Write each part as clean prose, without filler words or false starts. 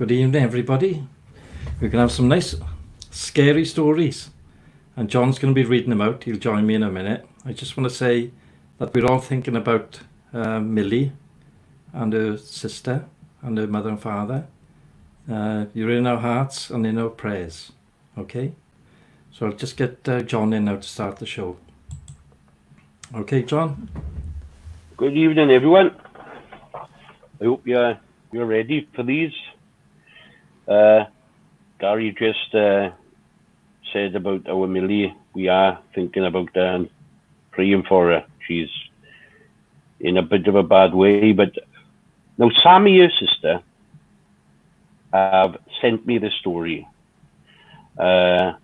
Good evening, everybody. We're going to have some nice, scary stories. And John's going to be reading them out. He'll join me in a minute. I just want to say that we're all thinking about Millie and her sister and her mother and father. You're in our hearts and in our prayers. Okay? So I'll just get John in now to start the show. Okay, John? Good evening, everyone. I hope you're ready for these. Gary just said about our Millie. We are thinking about her and praying for her. She's in a bit of a bad way. But now, Sammy, her sister, have sent me this story. And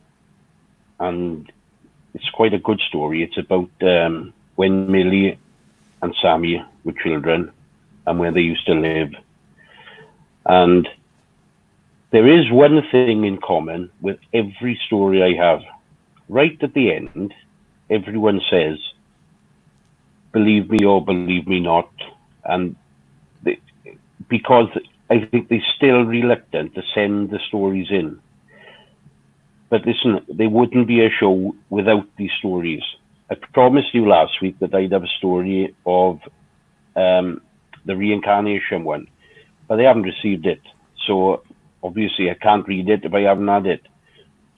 it's quite a good story. It's about when Millie and Sammy were children and where they used to live. And there is one thing in common with every story I have. Right at the end, everyone says, believe me or believe me not. And because I think they're still reluctant to send the stories in. But listen, there wouldn't be a show without these stories. I promised you last week that I'd have a story of the reincarnation one, but I haven't received it. So obviously I can't read it if I haven't had it.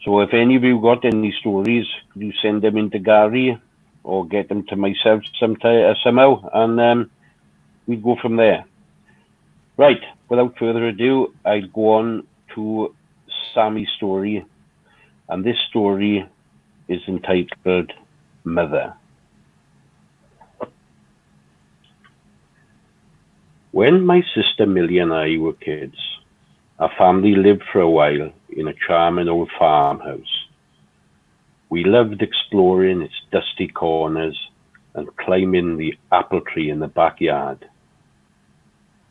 So if any of you got any stories, could you send them into Gary or get them to myself somehow, and we'd go from there. Right, without further ado, I'll go on to Sammy's story. And this story is entitled Mother. When my sister Millie and I were kids, our family lived for a while in a charming old farmhouse. We loved exploring its dusty corners and climbing the apple tree in the backyard.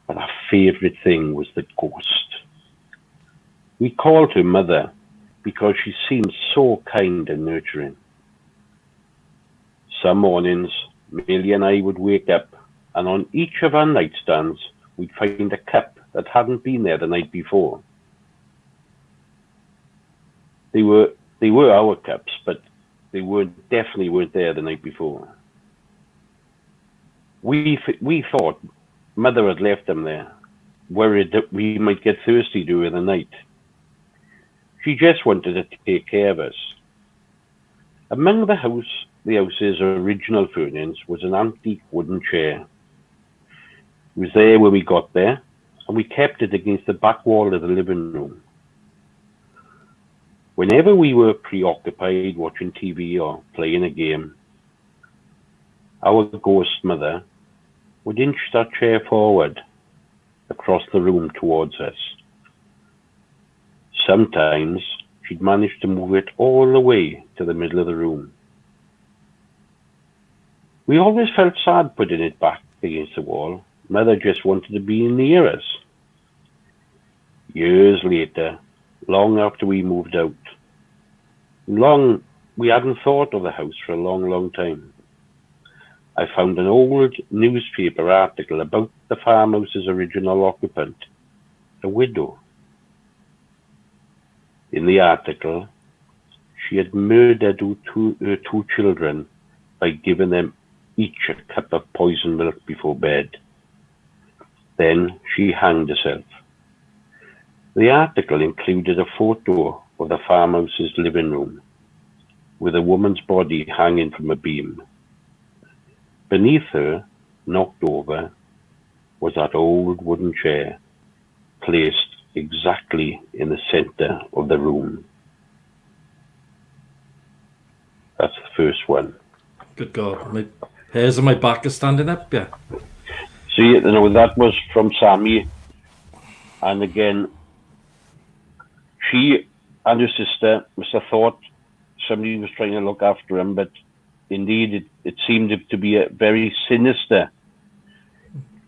But our favourite thing was the ghost. We called her Mother because she seemed so kind and nurturing. Some mornings, Millie and I would wake up, and on each of our nightstands, we'd find a cup that hadn't been there the night before. They were our cups, but they definitely weren't there the night before. We thought Mother had left them there, worried that we might get thirsty during the night. She just wanted to take care of us. Among the house's original furnishings was an antique wooden chair. It was there when we got there, and we kept it against the back wall of the living room. Whenever we were preoccupied watching TV or playing a game, our ghost mother would inch that chair forward across the room towards us. Sometimes she'd manage to move it all the way to the middle of the room. We always felt sad putting it back against the wall. Mother just wanted to be near us. Years later, long after we moved out, we hadn't thought of the house for a long, long time. I found an old newspaper article about the farmhouse's original occupant, a widow. In the article, she had murdered her two children by giving them each a cup of poisoned milk before bed. Then she hanged herself. The article included a photo of the farmhouse's living room, with a woman's body hanging from a beam. Beneath her, knocked over, was that old wooden chair, placed exactly in the center of the room. That's the first one. Good God. My hairs on my back are standing up, yeah. See, that was from Sammy. And again, she and her sister must have thought somebody was trying to look after him, but indeed it seemed to be a very sinister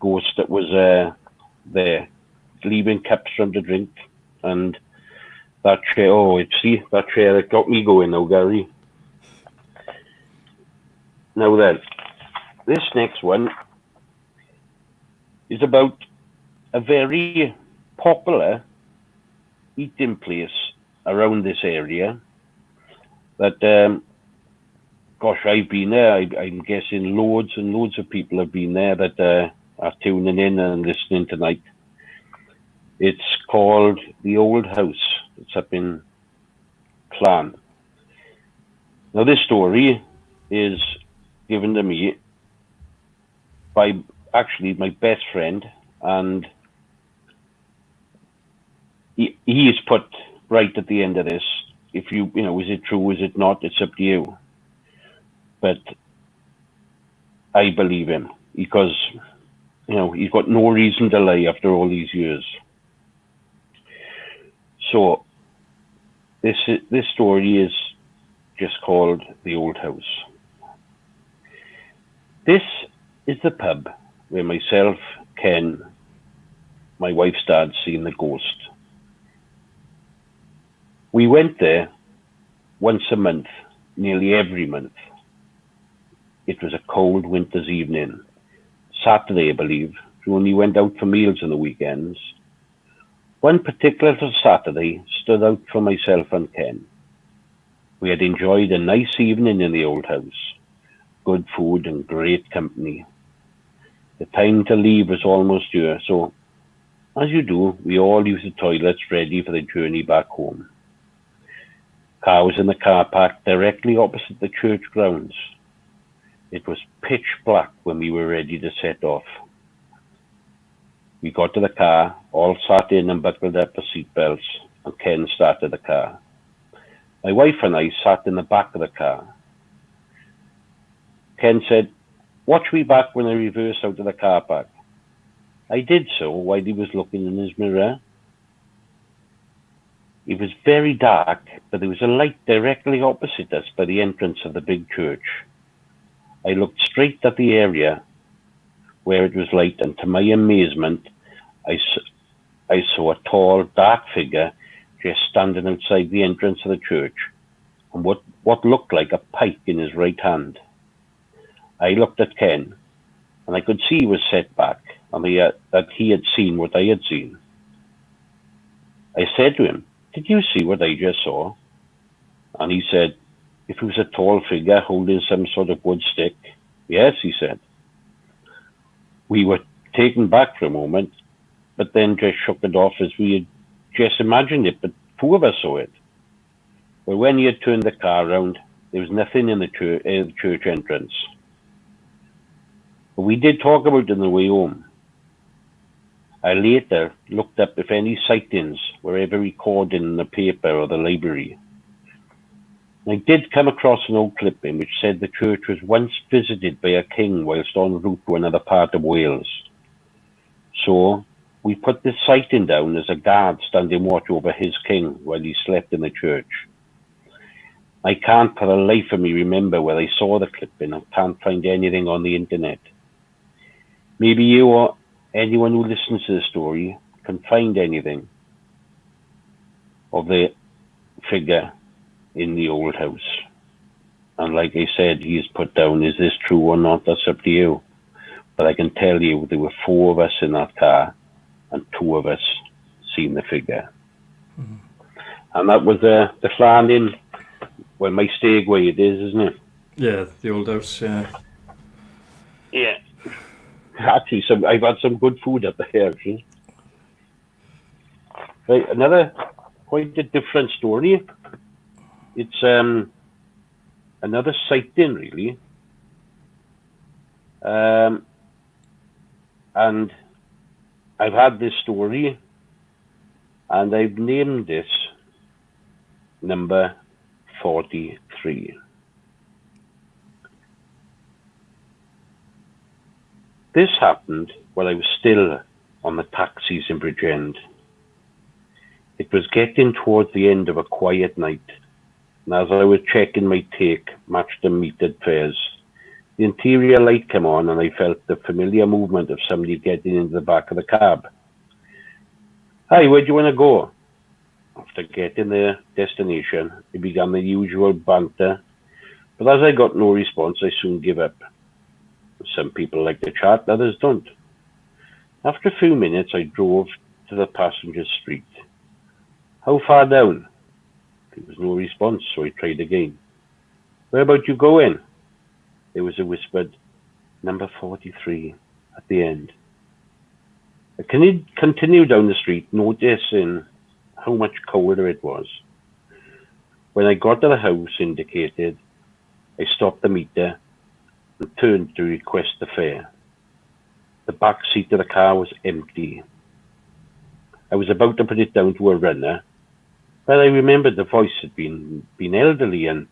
ghost that was there, leaving cups from the drink. And that chair, that chair that got me going now, Gary. Now then, this next one is about a very popular eating place around this area that, gosh, I've been there. I'm guessing loads and loads of people have been there that are tuning in and listening tonight. It's called The Old House. It's up in Clan. Now, this story is given to me by actually my best friend, and he is put right at the end of this. If you know, is it true, is it not? It's up to you. But I believe him because, you know, he's got no reason to lie after all these years. So this story is just called The Old House. This is the pub where myself, Ken, my wife's dad, seen the ghost. We went there once a month, nearly every month. It was a cold winter's evening, Saturday, I believe. We only went out for meals on the weekends. One particular Saturday stood out for myself and Ken. We had enjoyed a nice evening in the old house, good food and great company. The time to leave was almost here, so as you do, we all used the toilets ready for the journey back home. Car was in the car park directly opposite the church grounds. It was pitch black when we were ready to set off. We got to the car, all sat in and buckled up our seatbelts, and Ken started the car. My wife and I sat in the back of the car. Ken said, "Watch me back when I reverse out of the car park." I did so while he was looking in his mirror. It was very dark, but there was a light directly opposite us by the entrance of the big church. I looked straight at the area where it was light, and to my amazement, I saw a tall, dark figure just standing outside the entrance of the church, and what looked like a pike in his right hand. I looked at Ken, and I could see he was set back, and that he had seen what I had seen. I said to him, "Did you see what I just saw?" And he said, "If it was a tall figure holding some sort of wood stick." "Yes," he said. We were taken back for a moment, but then just shook it off as we had just imagined it, but 2 of us saw it. But when he had turned the car around, there was nothing in the church entrance. But we did talk about it on the way home. I later looked up if any sightings were ever recorded in the paper or the library. I did come across an old clipping which said the church was once visited by a king whilst en route to another part of Wales. So we put this sighting down as a guard standing watch over his king while he slept in the church. I can't for the life of me remember where I saw the clipping. I can't find anything on the internet. Maybe you or anyone who listens to the story can find anything of the figure in the old house. And like I said, he's put down, is this true or not? That's up to you. But I can tell you there were 4 of us in that car, and 2 of us seen the figure. Mm-hmm. And that was the Llan Inn, well, my stay where it is, isn't it? Yeah, the old house, yeah. Yeah. Actually, I've had some good food up there, actually. Right, another quite a different story. It's another sighting, really. And I've had this story, and I've named this number 43. This happened while I was still on the taxis in Bridgend. It was getting towards the end of a quiet night, and as I was checking my take matched the metered fares, the interior light came on and I felt the familiar movement of somebody getting into the back of the cab. "Hi, where do you want to go?" After getting their destination, it began the usual banter, but as I got no response, I soon gave up. Some people like to chat, others don't. After a few minutes, I drove to the passenger street. How far down? There was no response, so I tried again. Where about you going? There was a whispered, number 43 at the end. I continued down the street, noticing how much colder it was. When I got to the house indicated, I stopped the meter and turned to request the fare. The back seat of the car was empty. I was about to put it down to a runner, but I remembered the voice had been elderly and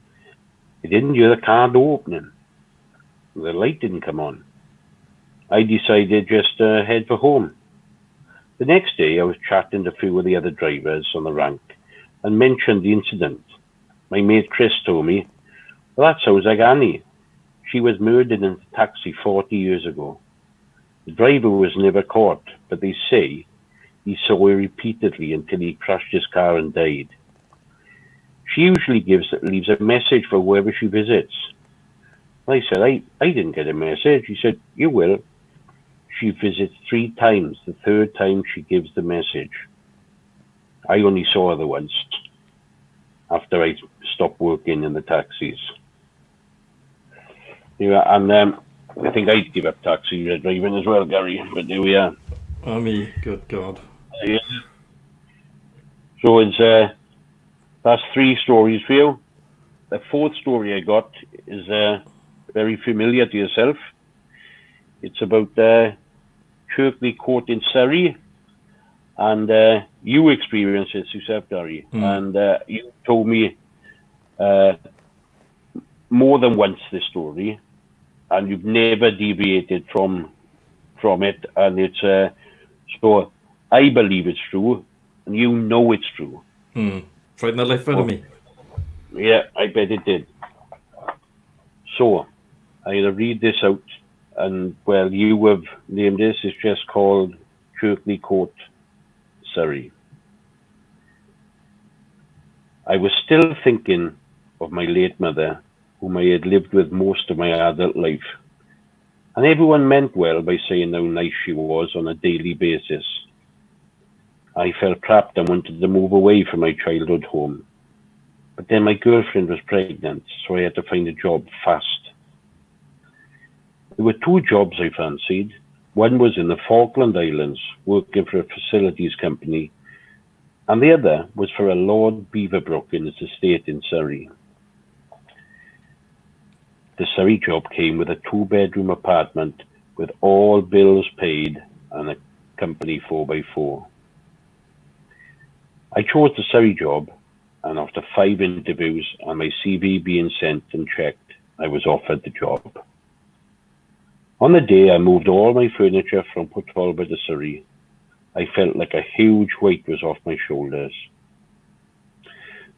I didn't hear the car door opening. The light didn't come on. I decided just to head for home. The next day I was chatting to a few of the other drivers on the rank and mentioned the incident. My mate Chris told me, well, that sounds like Annie. She was murdered in a taxi 40 years ago. The driver was never caught, but they say he saw her repeatedly until he crashed his car and died. She usually leaves a message for whoever she visits. I said, I didn't get a message. He said, you will. She visits 3 times. The 3rd time she gives the message. I only saw her once after I stopped working in the taxis. Yeah, and I think I'd give up taxi driving as well, Gary, but there we are. Oh, me, good God. Yeah. So it's that's 3 stories for you. The 4th story I got is very familiar to yourself. It's about Chirkley Court in Surrey, and you experienced it yourself, Gary, and you told me more than once this story, and you've never deviated from it, and it's so I believe it's true, and you know it's true. Frightened the life out of me. Yeah, I bet it did. So I'll read this out, and well, you have named this. It's just called Chirkley Court, Surrey. I was still thinking of my late mother, whom I had lived with most of my adult life, and everyone meant well by saying how nice she was on a daily basis. I felt trapped and wanted to move away from my childhood home. But then my girlfriend was pregnant, so I had to find a job fast. There were 2 jobs I fancied. One was in the Falkland Islands, working for a facilities company, and the other was for a Lord Beaverbrook in his estate in Surrey. The Surrey job came with a 2-bedroom apartment with all bills paid and a company 4x4. I chose the Surrey job, and after 5 interviews and my CV being sent and checked, I was offered the job. On the day I moved all my furniture from Port Talbot to Surrey, I felt like a huge weight was off my shoulders.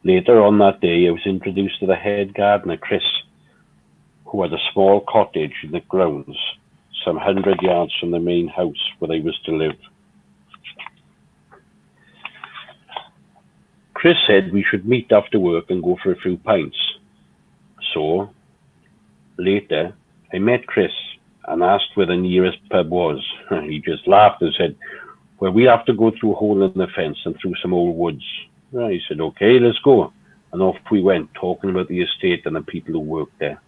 Later on that day, I was introduced to the head gardener, Chris, who had a small cottage in the grounds, some 100 yards from the main house where I was to live. Chris said we should meet after work and go for a few pints. So, later, I met Chris and asked where the nearest pub was. He just laughed and said, well, we have to go through a hole in the fence and through some old woods. I said, okay, let's go. And off we went, talking about the estate and the people who worked there.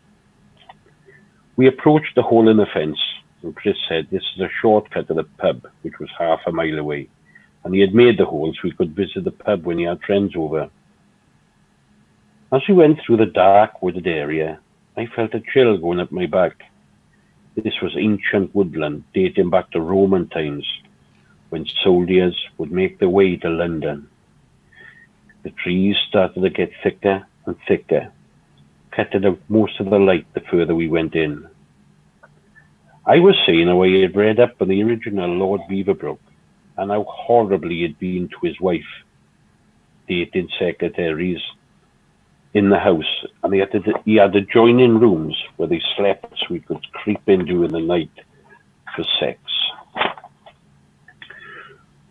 We approached the hole in the fence, and Chris said this is a shortcut to the pub, which was half a mile away. And he had made the hole so we could visit the pub when he had friends over. As we went through the dark wooded area, I felt a chill going up my back. This was ancient woodland dating back to Roman times, when soldiers would make their way to London. The trees started to get thicker and thicker, cutting out most of the light the further we went in. I was saying how I had read up on the original Lord Beaverbrook, and how horribly he'd been to his wife, dating secretaries in the house, and he had adjoining rooms where they slept so we could creep in during the night for sex.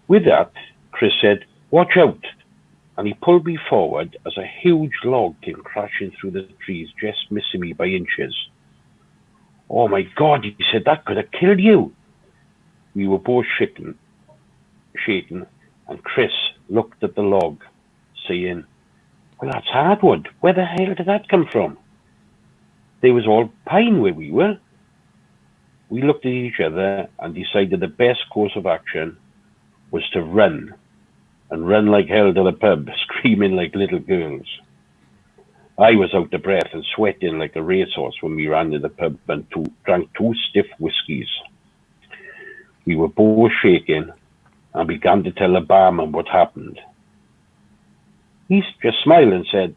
With that, Chris said, watch out, and he pulled me forward as a huge log came crashing through the trees, just missing me by inches. Oh my God, he said, that could have killed you. We were both shaken, and Chris looked at the log saying, "Well, that's hardwood. Where the hell did that come from?" They was all pine where we were. We looked at each other and decided the best course of action was to run, and run like hell to the pub, screaming like little girls. I was out of breath and sweating like a racehorse when we ran to the pub and drank 2 stiff whiskies. We were both shaking and began to tell the barman what happened. He just smiled and said,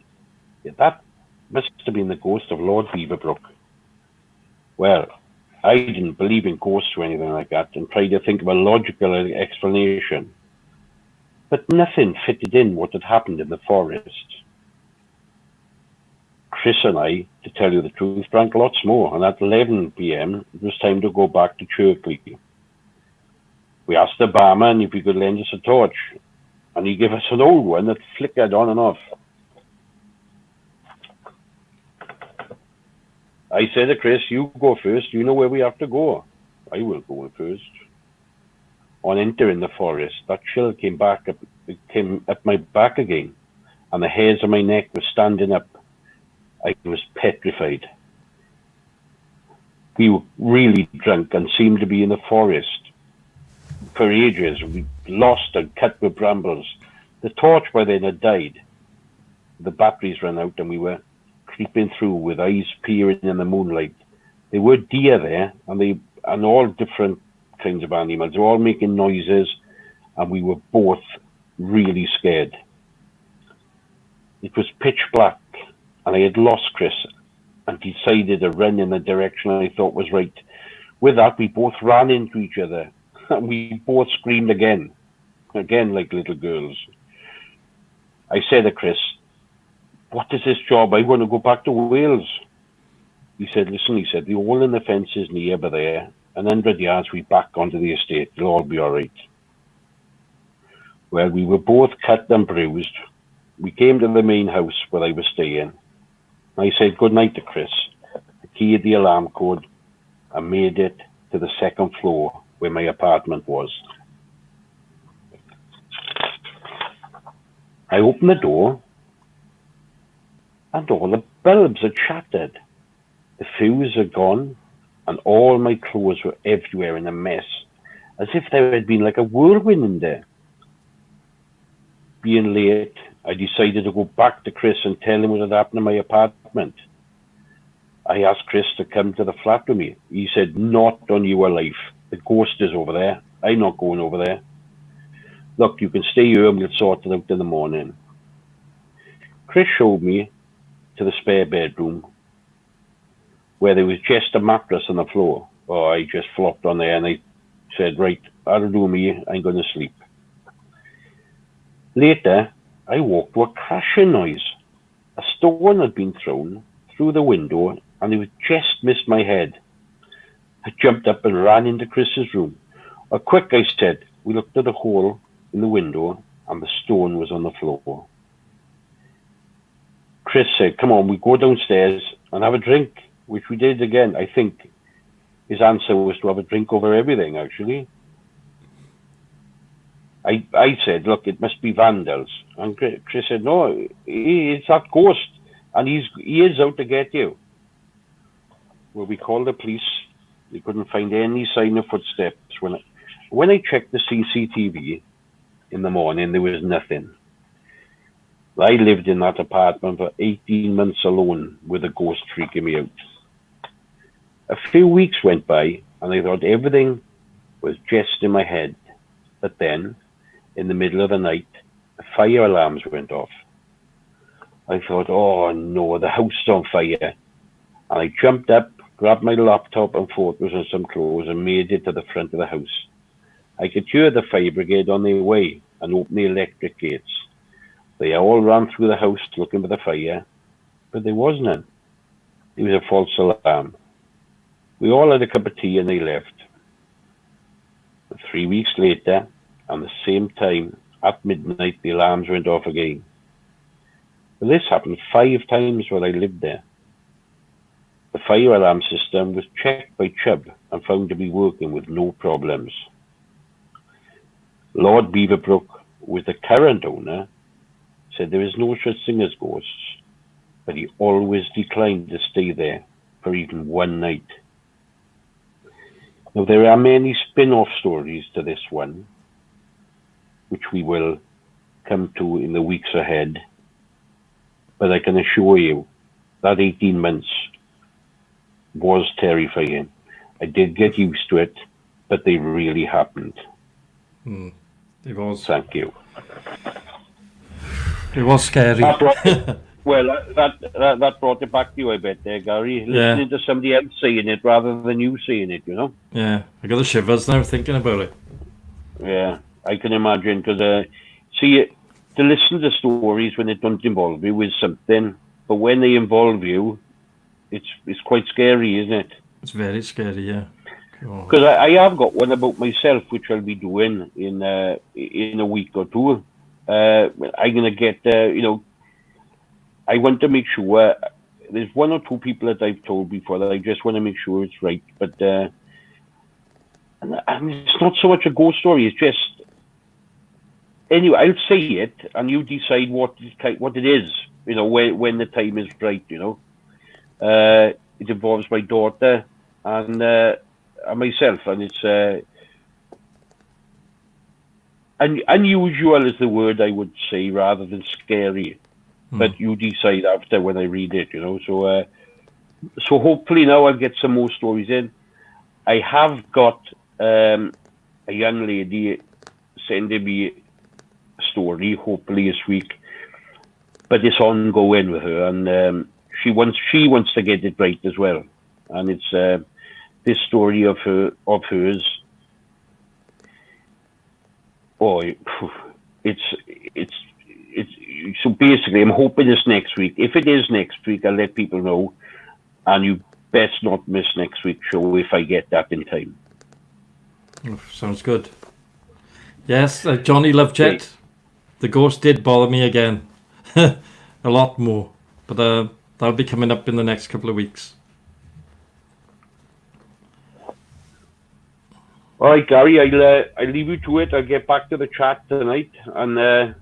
"Yeah, that must have been the ghost of Lord Beaverbrook." Well, I didn't believe in ghosts or anything like that and tried to think of a logical explanation, but nothing fitted in what had happened in the forest. Chris and I, to tell you the truth, drank lots more, and at 11 p.m. it was time to go back to Cherkley. We asked the barman if he could lend us a torch, and he gave us an old one that flickered on and off. I said to Chris, "You go first, you know where we have to go." "I will go first." On entering the forest, that chill came up my back again, and the hairs on my neck were standing up. I was petrified. We were really drunk and seemed to be in the forest for ages. We lost and cut with brambles. The torch by then had died. The batteries ran out and we were creeping through with eyes peering in the moonlight. There were deer there and all different kinds of animals. They were all making noises and we were both really scared. It was pitch black and I had lost Chris and decided to run in the direction I thought was right. With that, we both ran into each other and we both screamed again like little girls. I said to Chris, "What is this job? I want to go back to Wales." He said, "Listen," he said, "the hole in the fence is near by there. 100 yards we back onto the estate. It'll all be all right." Well, we were both cut and bruised. We came to the main house where I was staying. I said good night to Chris, keyed the alarm code, and made it to the 2nd floor where my apartment was. I opened the door and all the bulbs had shattered. The fuse had gone and all my clothes were everywhere in a mess, as if there had been like a whirlwind in there. Being late, I decided to go back to Chris and tell him what had happened in my apartment. I asked Chris to come to the flat with me. He said, "Not on your life. The ghost is over there. I'm not going over there. Look, you can stay here and we'll sort it out in the morning." Chris showed me to the spare bedroom where there was just a mattress on the floor. Oh, I just flopped on there and I said, "Right, that'll do me. I'm going to sleep." Later, I woke to a crashing noise. A stone had been thrown through the window and it just missed my head. I jumped up and ran into Chris's room. "Quick," I said. We looked at the hole in the window and the stone was on the floor. Chris said, "Come on, we go downstairs and have a drink," which we did again. I think his answer was to have a drink over everything, actually. I said, "Look, it must be vandals." And Chris said, "No, it's that ghost and he is out to get you." Well, we called the police. They couldn't find any sign of footsteps. When I checked the CCTV in the morning, there was nothing. I lived in that apartment for 18 months alone with a ghost freaking me out. A few weeks went by and I thought everything was just in my head. But then, in the middle of the night, the fire alarms went off. I thought, "Oh no, the house is on fire." And I jumped up, grabbed my laptop and photos and some clothes and made it to the front of the house. I could hear the fire brigade on their way and open the electric gates. They all ran through the house looking for the fire, but there was none. It was a false alarm. We all had a cup of tea and they left. 3 weeks later, at the same time, at midnight, the alarms went off again. But this happened 5 times while I lived there. The fire alarm system was checked by Chubb and found to be working with no problems. Lord Beaverbrook, who was the current owner, said there is no such thing as ghosts, but he always declined to stay there for even one night. Now, there are many spin-off stories to this one, which we will come to in the weeks ahead, but I can assure you that 18 months was terrifying. I did get used to it, but they really happened. It was. Thank you. It was scary. That brought it back to you, I bet, there, Gary. Listening to somebody else saying it rather than you saying it, you know? Yeah, I got the shivers now thinking about it. Yeah, I can imagine, because, see, to listen to stories when they don't involve you is something, but when they involve you, it's quite scary, isn't it? It's very scary, yeah. Because I have got one about myself, which I'll be doing in a week or two. I'm going to get, I want to make sure, there's one or two people that I've told before that I just want to make sure it's right. But and it's not so much a ghost story, it's just, anyway, I'll say it and you decide what it is, when the time is right, It involves my daughter and myself, and it's unusual is the word I would say rather than scary. But you decide after when I read it, So hopefully now I'll get some more stories in. I have got a young lady sending me a story, hopefully this week, but it's ongoing with her, and she wants to get it right as well. And it's this story of hers. Oh, it's so basically I'm hoping it's next week. If it is next week, I'll let people know, and you best not miss next week's show if I get that in time. Oh, sounds good. Yes, Johnny Lovejet, Okay. the ghost did bother me again. A lot more, but that'll be coming up in the next couple of weeks. All right, Gary, I'll leave you to it. I'll get back to the chat tonight, and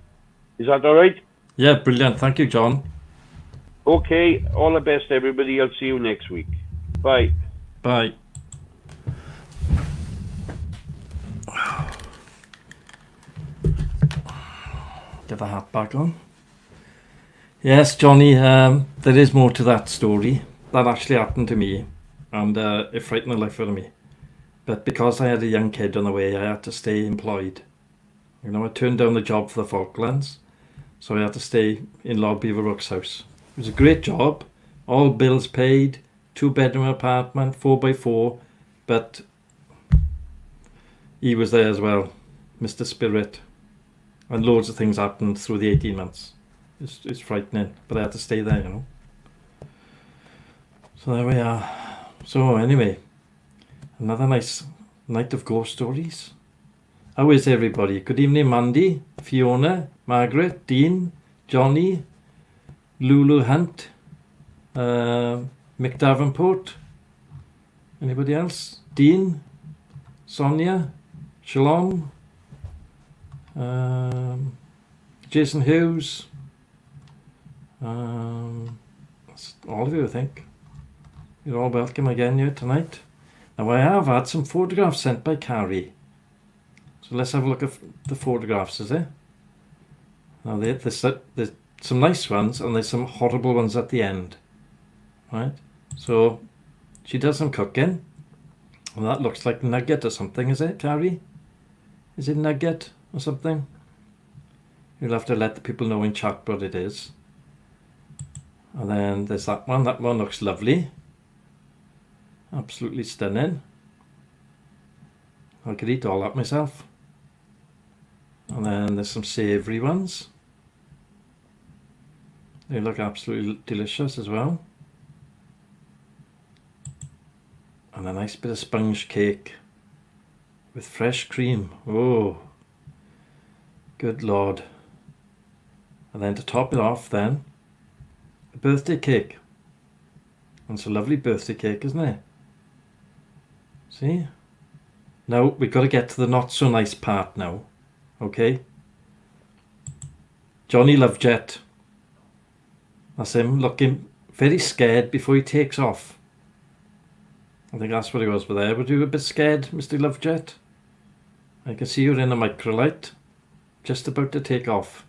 is that all right? Yeah, brilliant. Thank you, John. Okay, all the best, everybody. I'll see you next week. Bye. Bye. Get the hat back on. Yes, Johnny, there is more to that story. That actually happened to me, and it frightened the life out of me. But because I had a young kid on the way, I had to stay employed. I turned down the job for the Falklands, so I had to stay in Lord Beaverbrook's house. It was a great job, all bills paid, 2-bedroom apartment, 4x4, but he was there as well, Mr. Spirit, and loads of things happened through the 18 months. It's frightening, but I had to stay there, So there we are. So anyway, another nice night of ghost stories. How is everybody? Good evening, Mandy, Fiona, Margaret, Dean, Johnny, Lulu Hunt, Mick Davenport. Anybody else? Dean, Sonia, Shalom, Jason Hughes. That's all of you, I think. You're all welcome again here tonight. Now, I have had some photographs sent by Carrie. So let's have a look at the photographs, is it? Now, there's some nice ones and there's some horrible ones at the end. Right? So, she does some cooking. And that looks like nugget or something, is it, Carrie? Is it nugget or something? You'll have to let the people know in chat what it is. And then there's that one. That one looks lovely. Absolutely stunning. I could eat all that myself. And then there's some savoury ones. They look absolutely delicious as well. And a nice bit of sponge cake with fresh cream. Oh, good Lord. And then to top it off then, a birthday cake. And it's a lovely birthday cake, isn't it? See? Now we've got to get to the not so nice part now. Okay? Johnny Lovejet. That's him looking very scared before he takes off. I think that's what he was with there. Were you a bit scared, Mr. Lovejet? I can see you're in a microlight, just about to take off.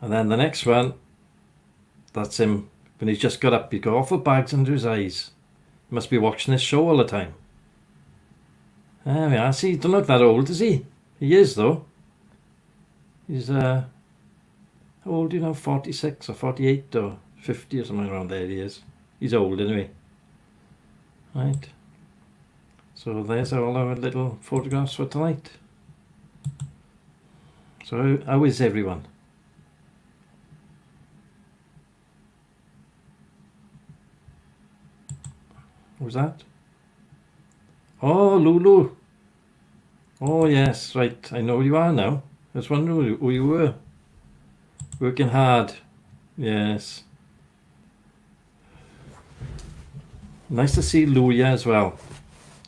And then the next one, that's him when he's just got up. He's got awful bags under his eyes. He must be watching this show all the time. There we are. See, he doesn't look that old, is he? He is, though. He's, how old do you know? 46 or 48 or 50 or something around there he is. He's old anyway. Right. So there's all our little photographs for tonight. So how is everyone? Who's that? Oh, Lulu. Oh, yes, right. I know who you are now. I was wondering who you were. Working hard. Yes. Nice to see Luya as well.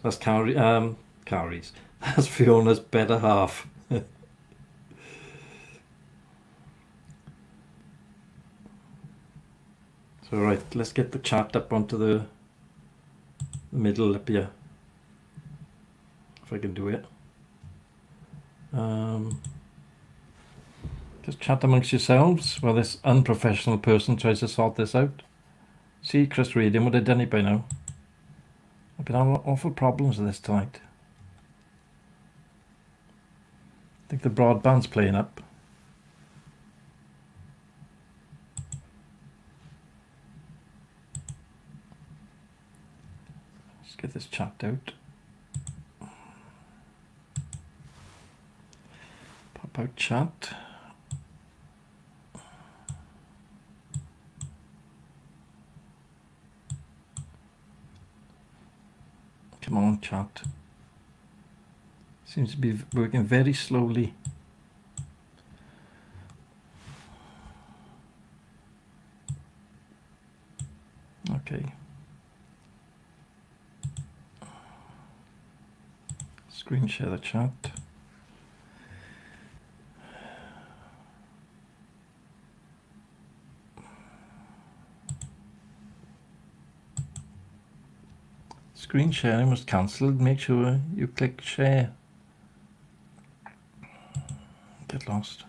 That's Carrie's. That's Fiona's better half. So right, let's get the chat up onto the middle up here. If I can do it. Just chat amongst yourselves while this unprofessional person tries to sort this out. See, Chris Reading would have done it by now. I've been having awful problems with this tonight. I think the broadband's playing up. Let's get this chat out. Pop out chat. Come on, chat. Seems to be working very slowly. Okay. Screen share the chat. Screen sharing was cancelled. Make sure you click share. Get lost.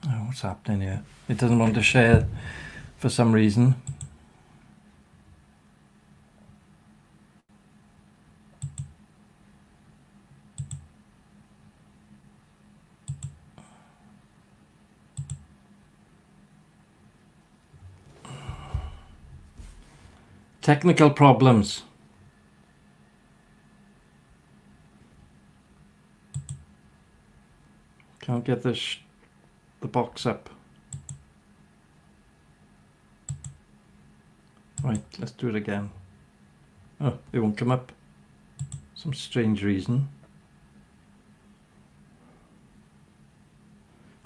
Oh, what's happening here? It doesn't want to share for some reason. Technical problems. Can't get the box up. Right, let's do it again. Oh, it won't come up. Some strange reason.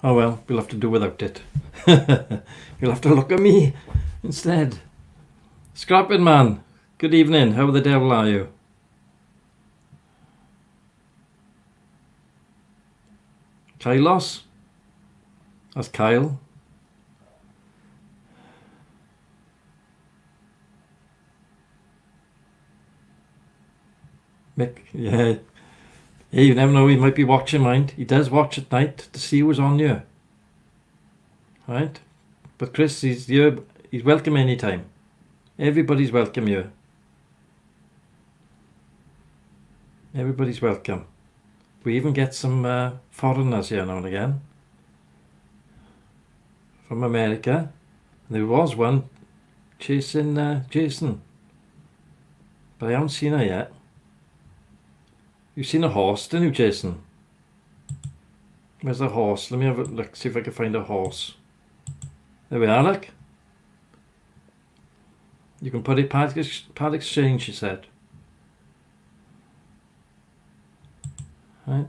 Oh well, we'll have to do without it. You'll have to look at me instead. Scrapping man, good evening. How the devil are you? Kylos? That's Kyle. Mick, yeah. Yeah, you never know, he might be watching, mind. He does watch at night to see who's on you. Right? But Chris, he's welcome anytime. Everybody's welcome here. Everybody's welcome. We even get some foreigners here now and again. From America. And there was one chasing Jason. But I haven't seen her yet. You've seen a horse, didn't you, Jason? Where's the horse? Let me have a look, see if I can find a horse. There we are, look. You can put it part exchange, she said. Right,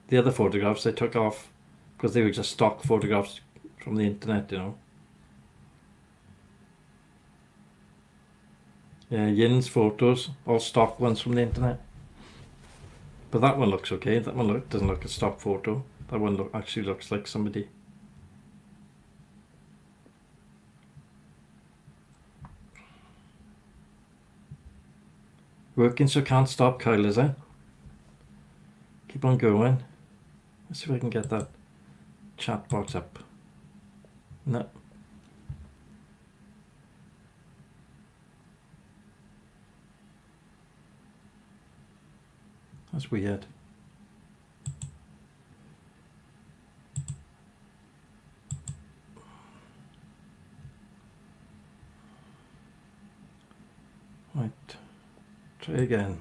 the other photographs I took off because they were just stock photographs from the internet, you know. Yeah, Yin's photos, all stock ones from the internet. But that one looks okay. That one doesn't look a stock photo. That one actually looks like somebody. Working so can't stop, Kyle, is it? Keep on going. Let's see if I can get that chat box up. No. That's weird. Right. Try again.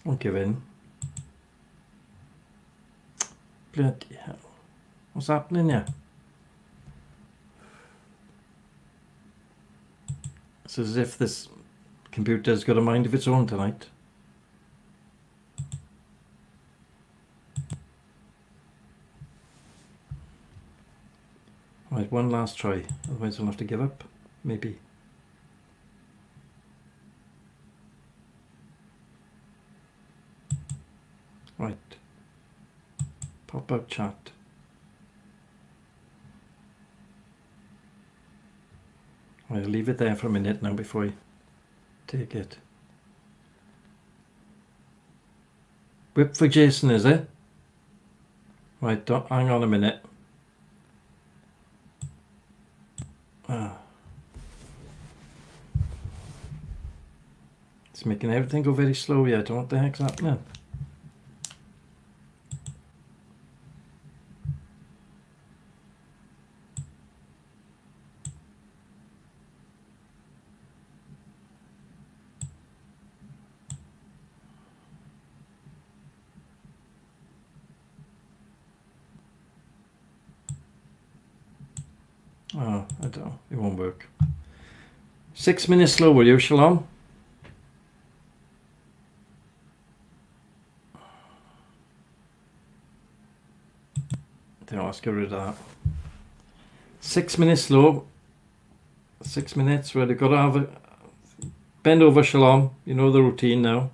Don't give in. Bloody hell. What's happening here? It's as if this computer's got a mind of its own tonight. Right, one last try. Otherwise I'll have to give up. Maybe. Right. Pop out chat. I'll leave it there for a minute now before I take it. Whip for Jason, is it? Right, hang on a minute. It's making everything go very slow here. I don't know what the heck's happening. Oh, I don't know. It won't work. 6 minutes slow, will you, Shalom? Let's get rid of that. 6 minutes slow. 6 minutes where they've got to have a bend over, Shalom. You know the routine now.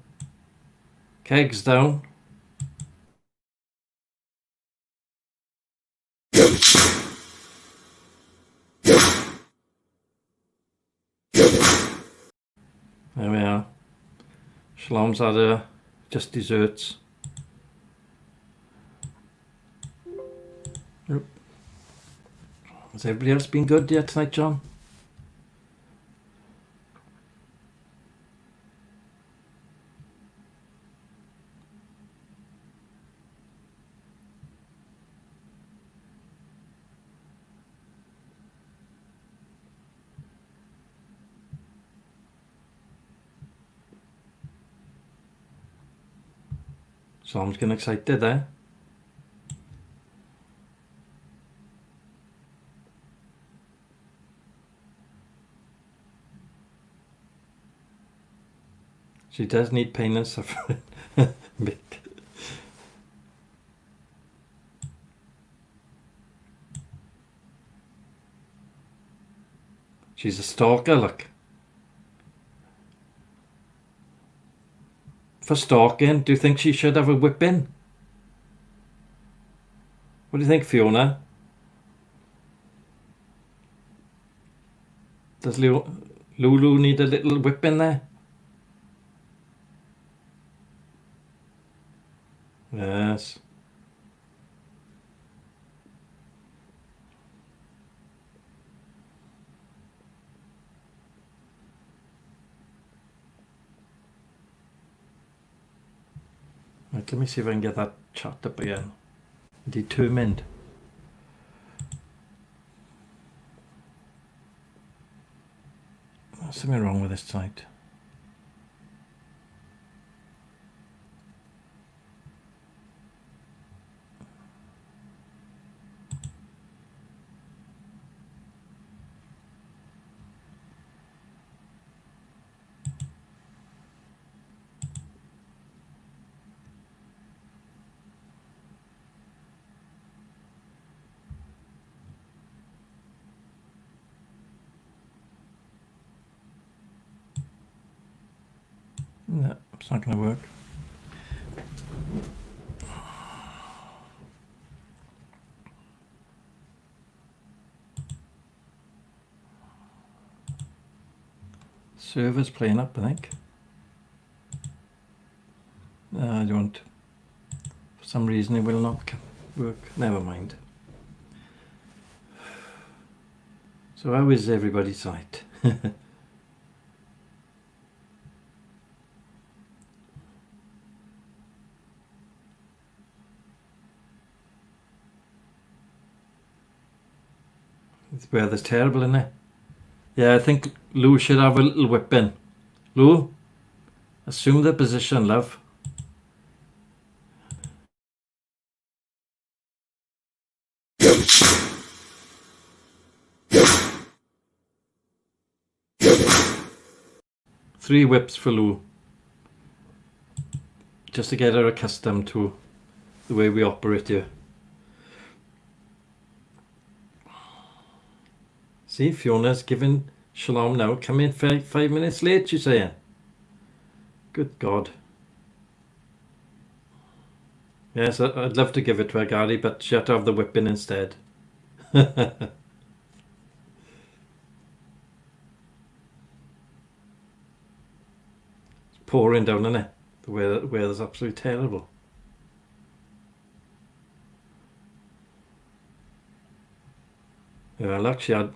Kegs down. There we are. Shalom's had just desserts. Yep. Has everybody else been good yet tonight, John? Shalom's getting excited there. She does need pain and suffering. She's a stalker, look. For stalking, do you think she should have a whipping? What do you think, Fiona? Does Lulu need a little whipping there? Yes. Right, let me see if I can get that chat up again. Determined. There's something wrong with this site. No, it's not going to work. Server's playing up, I think. I don't. For some reason it will not work. Never mind. So how is everybody's site? The weather's terrible, isn't it? Yeah, I think Lou should have a little whip in. Lou, assume the position, love. Three whips for Lou. Just to get her accustomed to the way we operate here. See, Fiona's giving Shalom now. Come in 5 minutes late, she's saying. Good God. Yes, I'd love to give it to her, Gary, but she had to have the whipping instead. It's pouring down, isn't it? The weather's absolutely terrible. Yeah, look, she had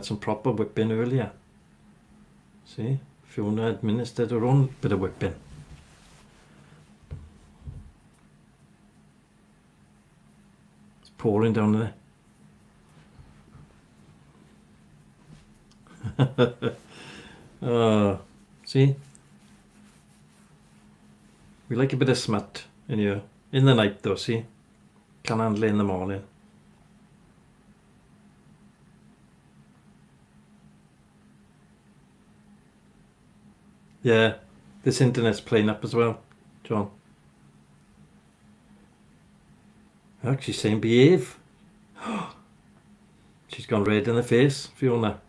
some proper whipping earlier. See, Fiona administered her own bit of whipping. It's pouring down there. See? We like a bit of smut in here. In the night though, see? Can't handle it in the morning. Yeah, this internet's playing up as well, John. Look, she's saying behave. She's gone red in the face, Fiona.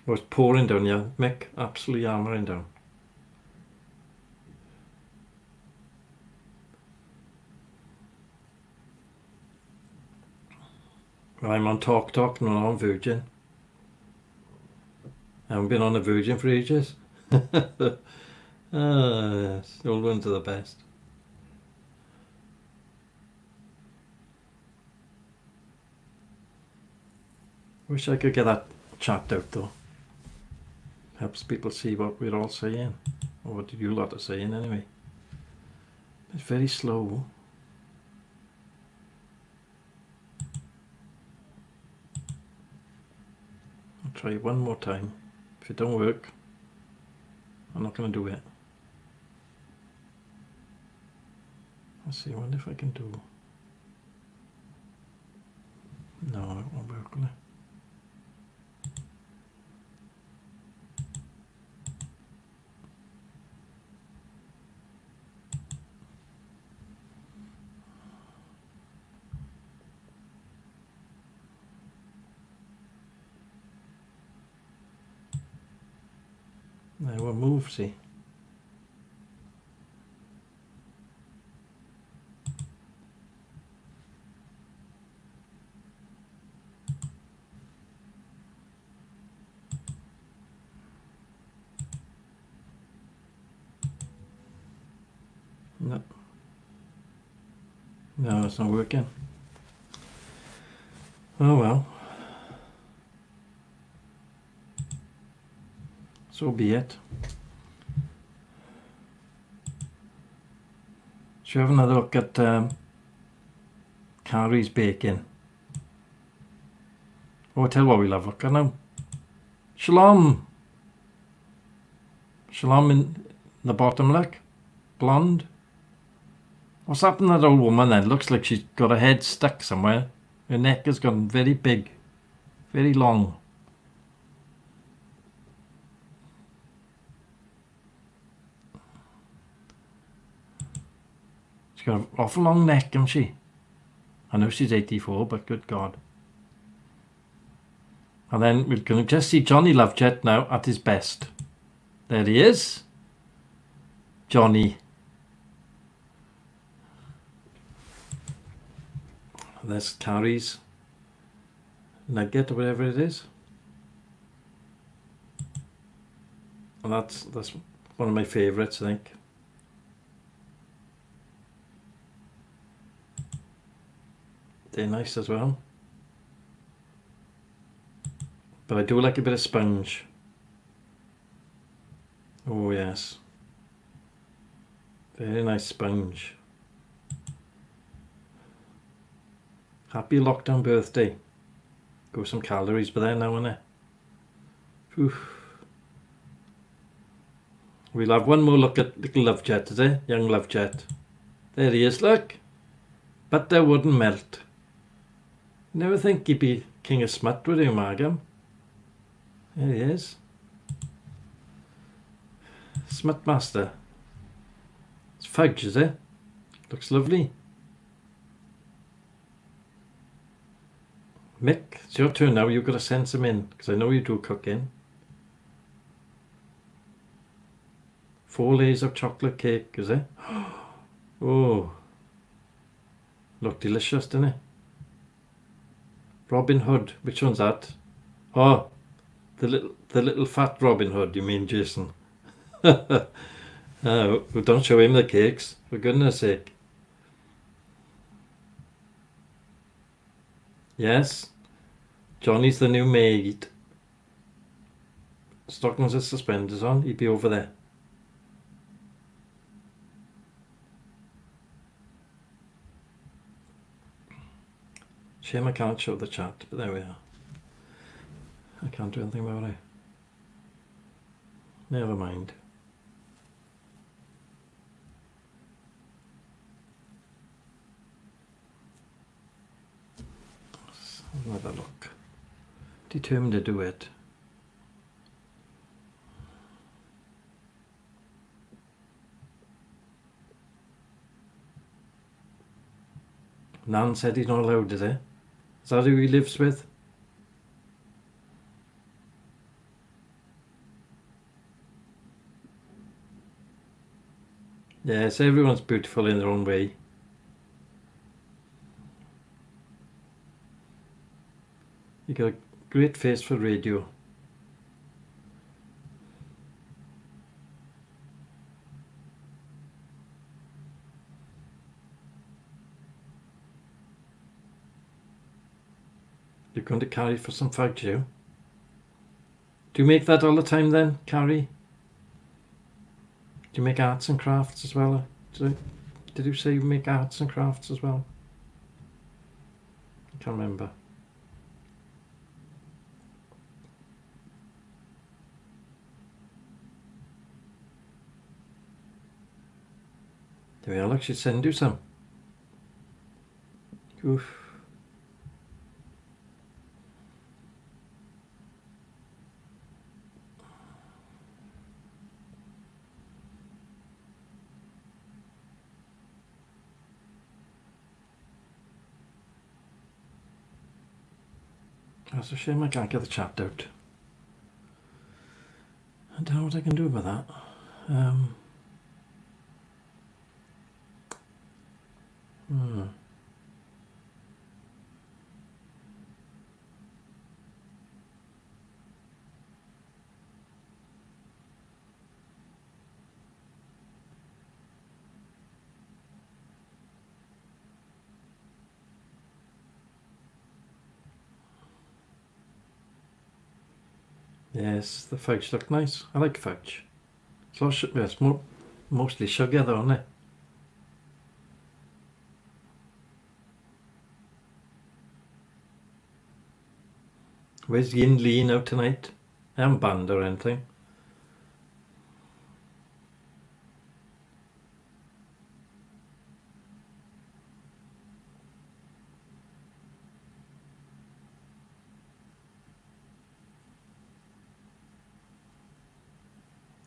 It was pouring down, yeah, Mick, absolutely hammering down. I'm on Talk, not on Virgin. I haven't been on a Virgin for ages. Yes, the old ones are the best. Wish I could get that chat out though. Helps people see what we're all saying. Or what you lot are saying anyway. It's very slow. I'll try one more time. If it don't work, I'm not going to do it. Let's see, I wonder if I can do... No, it won't work, will it? Now we'll move, see. No. No, it's not working. Oh well. So be it. Should we have another look at Carrie's baking? Oh, I tell you what we'll have a look at now. Shalom! Shalom in the bottom, look. Blonde. What's happened to that old woman then? Looks like she's got her head stuck somewhere. Her neck has gone very big. Very long. She's got an awful long neck, hasn't she? I know she's 84, but good God. And then we're going to just see Johnny Lovejet now at his best. There he is. Johnny. There's Carrie's nugget or whatever it is. And that's one of my favourites, I think. They're nice as well. But I do like a bit of sponge. Oh yes. Very nice sponge. Happy lockdown birthday. Go some calories by there now, innit? Oof. We'll have one more look at little Lovejet today. Young Lovejet. There he is, look. Butter wouldn't melt. Never think he'd be king of smut, would you, Margam? There he is. Smut master. It's fudge, is it? Looks lovely. Mick, it's your turn now. You've got to send some in, because I know you do cooking. 4 layers of chocolate cake, is it? Oh. Look delicious, doesn't it? Robin Hood. Which one's that? Oh, the little fat Robin Hood, you mean, Jason? Well, don't show him the cakes, for goodness sake. Yes, Johnny's the new maid. Stockings and suspenders on, he'd be over there. Shame I can't show the chat, but there we are. I can't do anything about it. Never mind. Let's have another look. Determined to do it. Nan said he's not allowed, is it? Is that who he lives with? Yes, everyone's beautiful in their own way. You got a great face for radio. You're going to Carrie for some fudge, you? Do you make that all the time then, Carrie? Do you make arts and crafts as well? Did you say you make arts and crafts as well? I can't remember. There we are, look, she'd send you some. Oof. That's a shame I can't get the chat out. I don't know what I can do about that. Yes, the fudge looked nice. I like fudge. It's mostly sugar though, isn't it? Where's Yin Lee now tonight? I haven't banned or anything.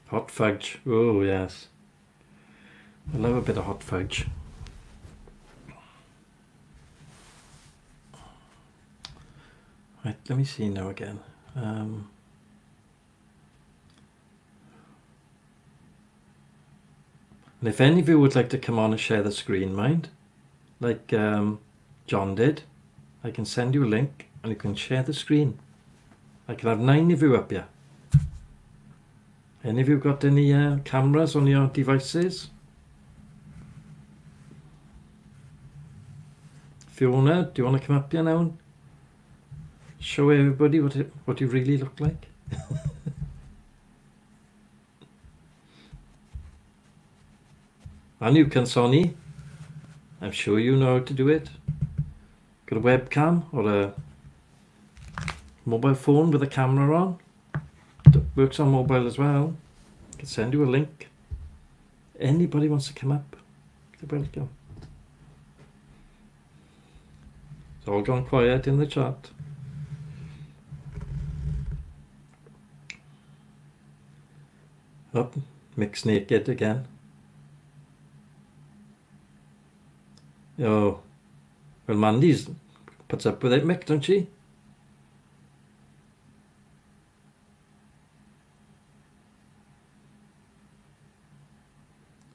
Hot fudge. Oh yes. I love a bit of hot fudge. Right, let me see now again. And if any of you would like to come on and share the screen, mind, like John did, I can send you a link and you can share the screen. I can have 9 of you up here. Any of you got any cameras on your devices? Fiona, do you want to come up here now and show everybody what you really look like? And you can, Sonny. I'm sure you know how to do it. Got a webcam or a mobile phone with a camera on. It works on mobile as well. I can send you a link. Anybody wants to come up, you're welcome. It's all gone quiet in the chat. Up, Mick's naked again. Oh, well, Mandy's puts up with it, Mick, don't she?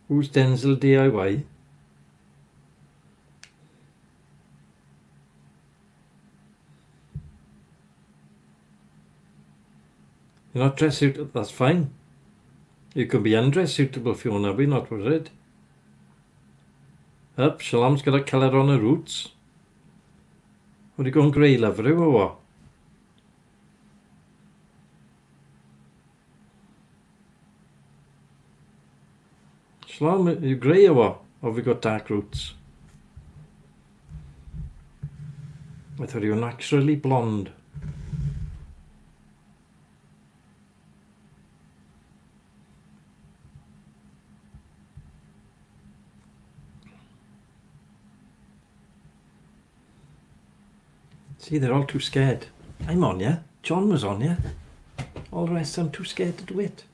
Who's Denzel DIY? You're not dress suitable, that's fine. You can be undress suitable, Fiona, we're not worried. Up, Shalom's got a colour on her roots. What are you going grey, lover, or what? Shalom, are you grey or what? Or have we got dark roots? I thought you were naturally blonde. See, they're all too scared. I'm on ya. John was on ya. All the rest, I'm too scared to do it.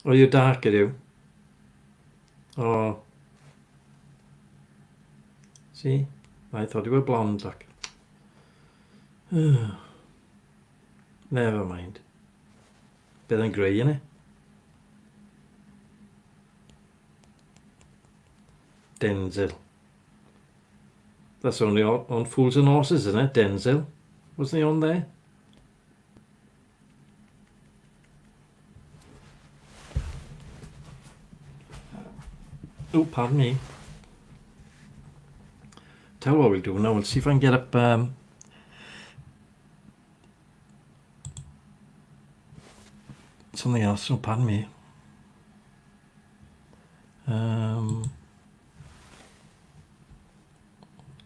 Oh, you're dark, are you? Oh. See? I thought you were blonde, look. Never mind. Better than grey, innit? Denzel. That's only on Fools and Horses, isn't it? Denzel. Wasn't he on there? Oh, pardon me. Tell what we'll do now. We'll see if I can get up something else. Oh, pardon me.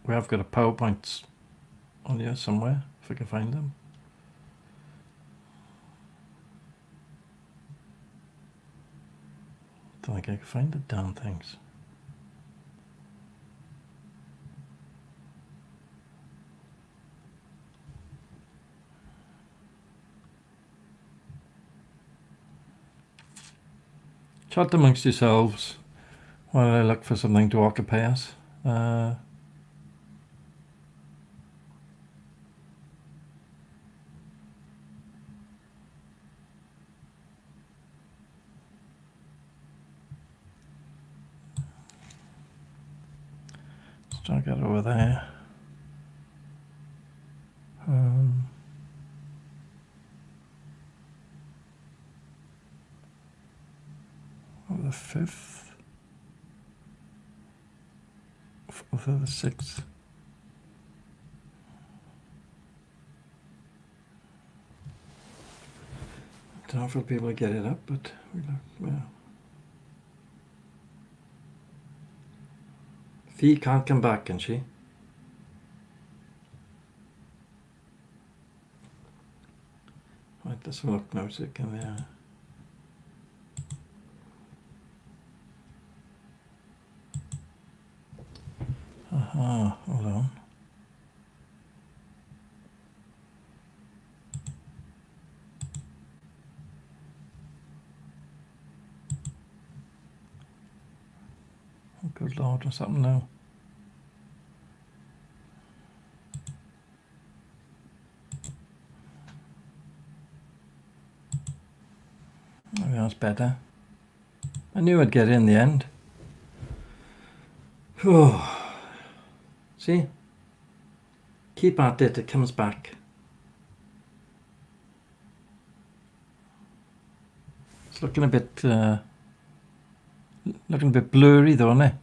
We have got a PowerPoint on here somewhere, if I can find them. Don't think I can find the damn things. Chat amongst yourselves while I look for something to occupy us. Let's try to get over there. The 5th of the 6th. I don't know if we'll be able to get it up, but well. Fee can't come back, can she? Right, let's look now so it can hold on. Oh, good Lord, what's happened now? that's better. I knew I'd get it in the end. Oh, see? Keep at it, it comes back. It's looking a bit blurry though, isn't it?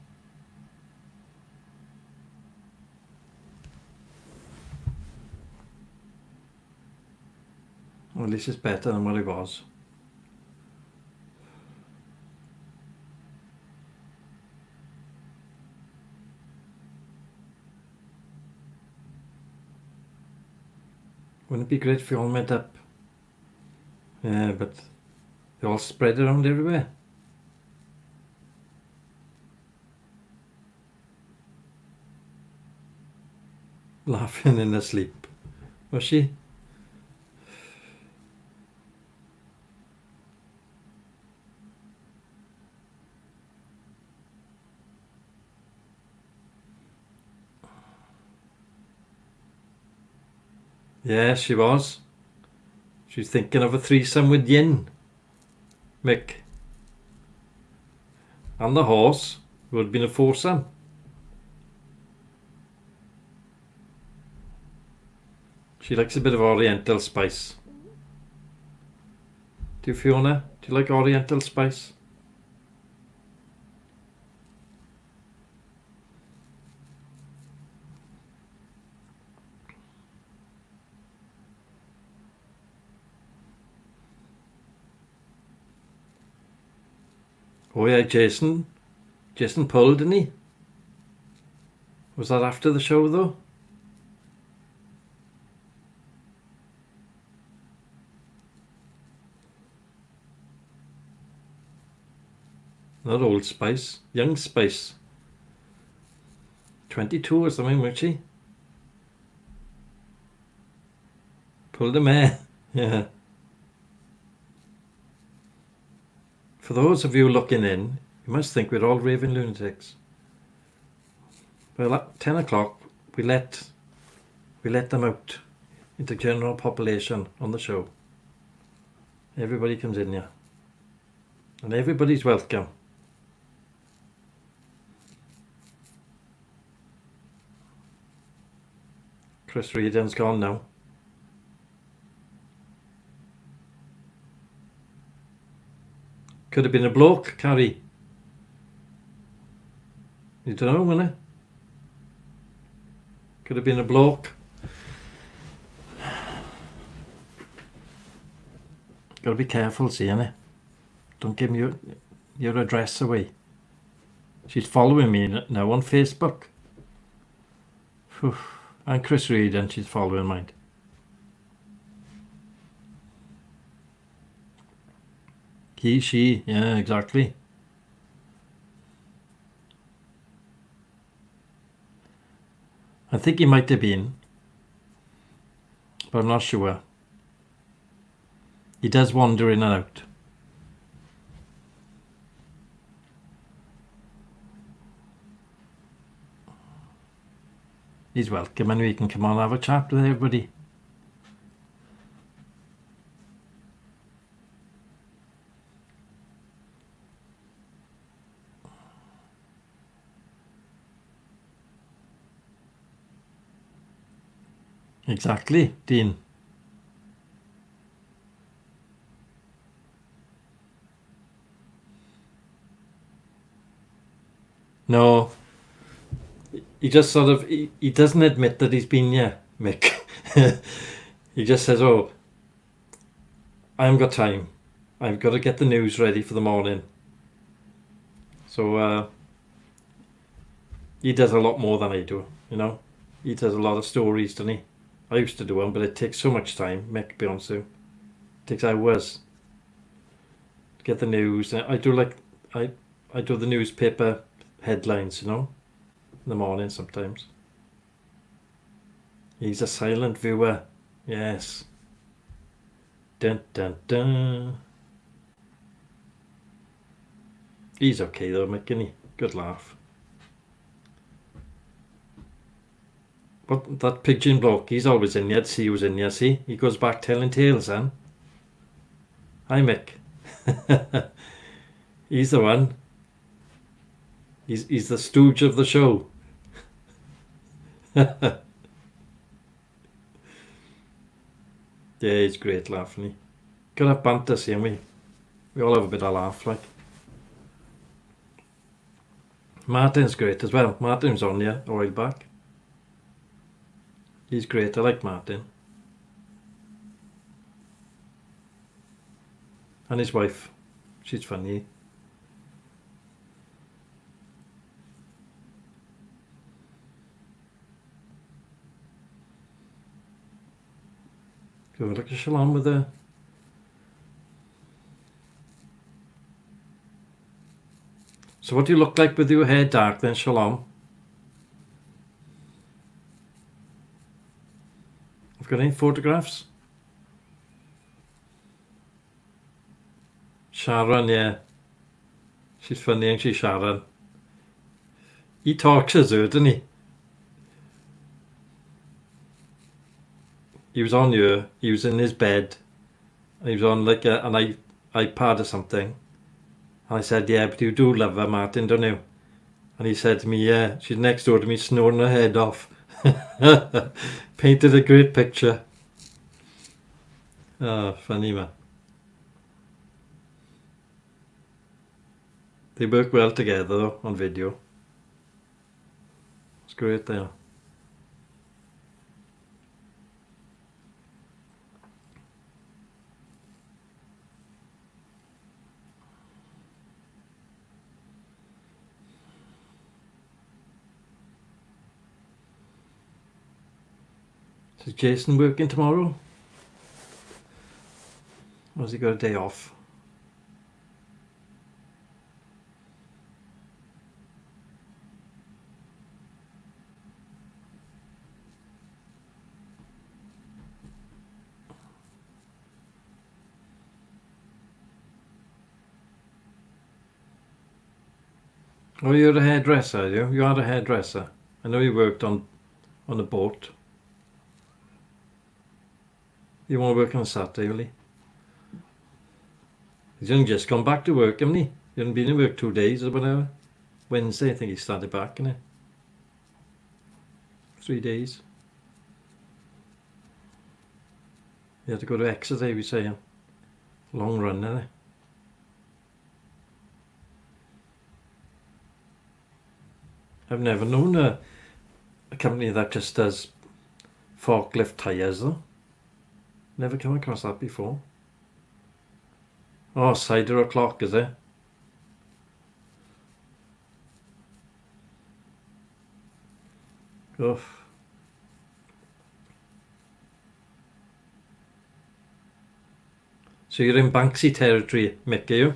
Well, at least it's better than what it was. Wouldn't it be great if we all met up? Yeah, but they all spread around everywhere. Laughing in her sleep. Was she? Yeah, she was. She's thinking of a threesome with Yin, Mick, and the horse, who had been a foursome. She likes a bit of Oriental spice. Do you, Fiona? Do you like Oriental spice? Oh yeah, Jason pulled, didn't he? Was that after the show though? Not Old Spice, Young Spice. 22 or something, wasn't she? Pulled a mare, yeah. For those of you looking in, you must think we're all raving lunatics. Well, at 10 o'clock, we let them out into general population on the show. Everybody comes in here. And everybody's welcome. Chris Reedon's gone now. Could have been a bloke, Carrie. You don't know, wouldn't it? Could have been a bloke. Gotta be careful, seeing it. Don't give me your address away. She's following me now on Facebook. Whew. And Chris Reed, and she's following mine. He, she, yeah, exactly. I think he might have been, but I'm not sure. He does wander in and out. He's welcome and we can come on and have a chat with everybody. Exactly, Dean. No. He just sort of, he doesn't admit that he's been here, Mick. He just says, oh, I haven't got time. I've got to get the news ready for the morning. So he does a lot more than I do, you know. He does a lot of stories, doesn't he? I used to do them, but it takes so much time, Mick, be honest with you. It takes hours to get the news. I do I do the newspaper headlines, you know, in the morning sometimes. He's a silent viewer, yes. Dun dun dun. He's okay though, Mick, isn't he? Good laugh. But that pigeon bloke, he's always in here. See who's in here, see? He goes back telling tales, then. Hi, Mick. He's the one. He's the stooge of the show. Yeah, he's great laughing. He got have banter, see we. We all have a bit of laugh, like. Martin's great as well. Martin's on here a while back. He's great. I like Martin. And his wife. She's funny. Go look at Shalom with her. So what do you look like with your hair dark then, Shalom? I've got any photographs? Sharon, yeah. She's funny, ain't she, Sharon? He talks as her, doesn't he? He was on here, he was in his bed, and he was on like an iPad or something. And I said, yeah, but you do love her, Martin, don't you? And he said to me, yeah, she's next door to me snoring her head off. Painted a great picture. Oh, funny, man. They work well together, though, on video. It's great, they are. So is Jason working tomorrow? Or has he got a day off? Oh, you're a hairdresser, are you? You are a hairdresser. I know you worked on a boat. You want to work on a Saturday, will he? He's only just gone back to work, hasn't he? He hasn't been in work 2 days or whatever. Wednesday, I think he started back, innit? 3 days. He had to go to Exeter, we say. Long run, innit? I've never known a company that just does forklift tyres, though. Never come across that before. Oh, cider o'clock, is it? Oof. So you're in Banksy territory, Mick, are you?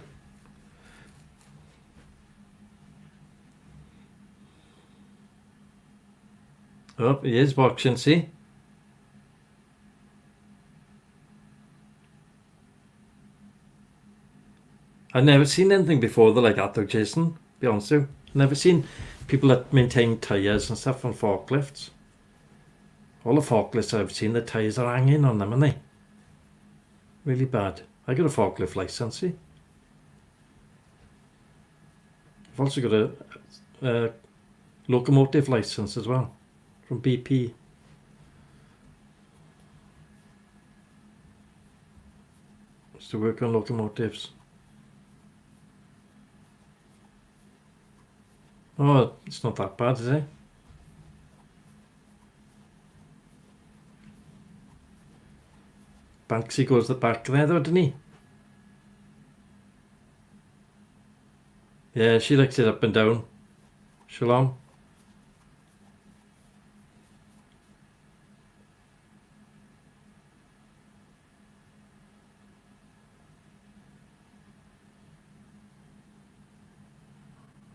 Oh, he is watching, see? I've never seen anything before that like that though, Jason, to be honest with you. Never seen people that maintain tyres and stuff on forklifts. All the forklifts I've seen, the tyres are hanging on them, aren't they? Really bad. I got a forklift licence, see? I've also got a locomotive licence as well, from BP. Used to work on locomotives. Oh, it's not that bad, is it? Banksy goes the back there though, doesn't he? Yeah, she likes it up and down. Shalom.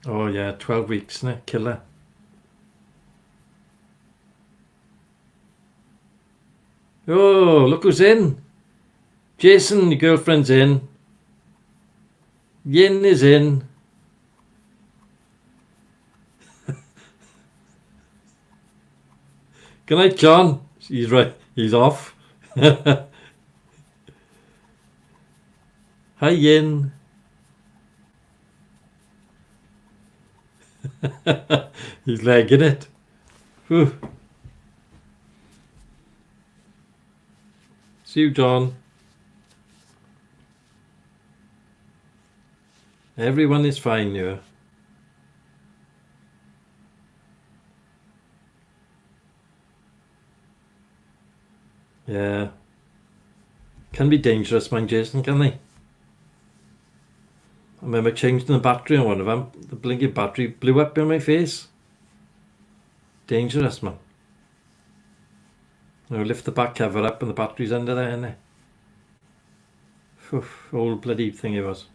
Oh yeah, 12 weeks, isn't it? Killer. Oh, look who's in. Jason, your girlfriend's in. Yin is in. Good night, John. He's right. He's off. How Hi, Yin. He's legging it. Whew. See you, John. Everyone is fine here. Yeah. Can be dangerous, mind Jason, can they? I remember changing the battery on one of them. The blinking battery blew up in my face. Dangerous, man. I lift the back cover up and the battery's under there, isn't it? Oof, old bloody thing it was.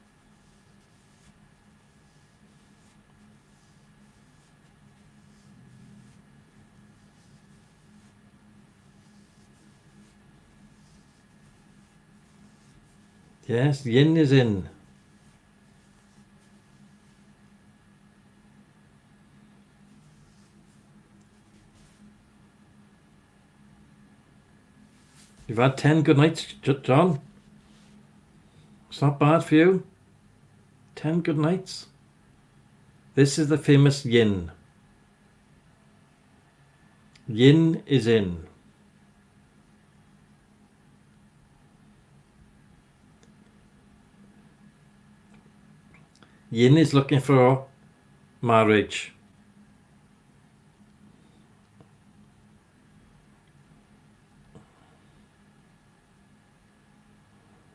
Yes, Yin is in. You've had 10 good nights, John. It's not bad for you. 10 good nights. This is the famous Yin. Yin is in. Yin is looking for marriage.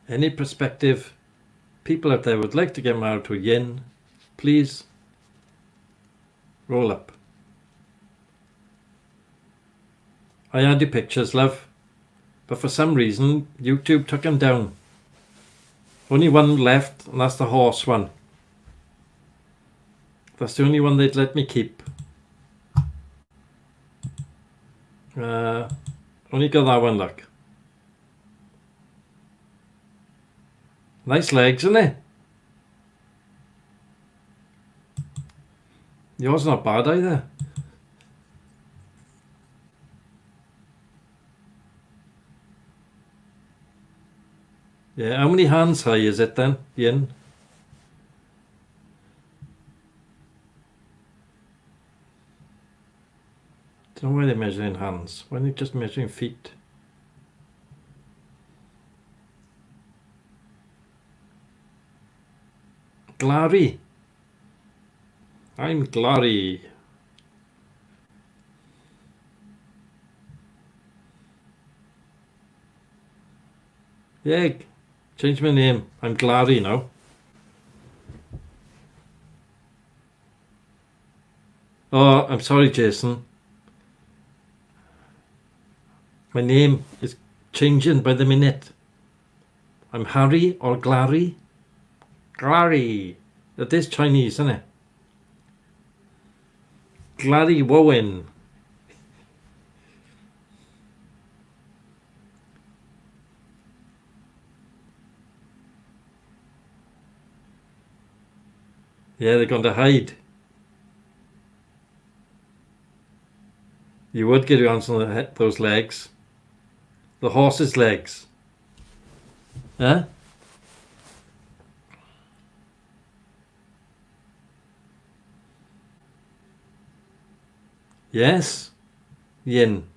Any prospective people out there would like to get married to a Yin, please roll up. I had your pictures, love, but for some reason YouTube took them down. Only one left, and that's the horse one. That's the only one they'd let me keep. Only got that one, look. Nice legs, isn't it? Yours not bad either. Yeah, how many hands high is it then, Yin? Don't know why they're measuring hands. Why are they just measuring feet? Glary. I'm Glary. Yeah, change my name. I'm Glary now. Oh, I'm sorry, Jason. My name is changing by the minute. I'm Harry or Glary. Glary. That is Chinese, isn't it? Glary Wowen. Yeah, they're going to hide. You would get your hands on those legs. The horse's legs. Huh? Yes. Yin.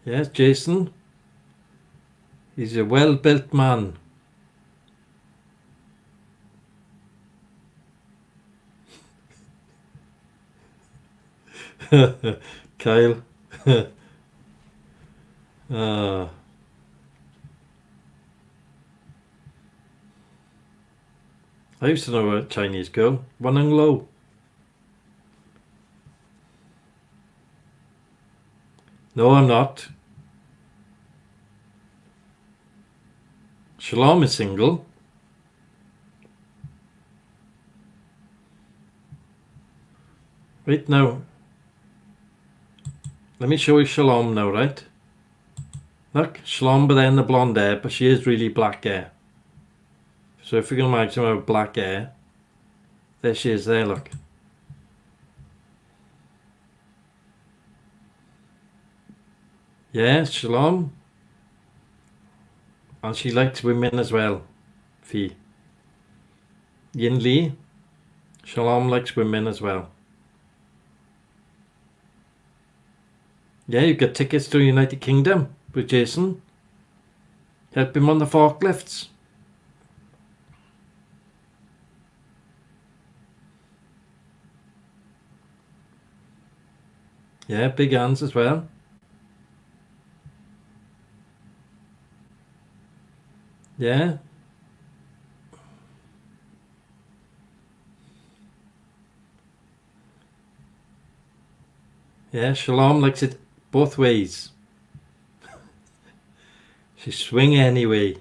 Yes, Jason. He's a well-built man. Kyle. I used to know a Chinese girl, Wanang Lo. No, I'm not. Shalom is single. Wait now. Let me show you Shalom now, right? Look, Shalom, but then the blonde hair, but she is really black hair. So if you can imagine her with black hair, there she is there, look. Yeah, Shalom. And she likes women as well, Fee. Yin Lee. Shalom likes women as well. Yeah, you get tickets to United Kingdom with Jason. Help him on the forklifts. Yeah, big hands as well. Yeah. Yeah, Shalom likes it both ways. She swing anyway.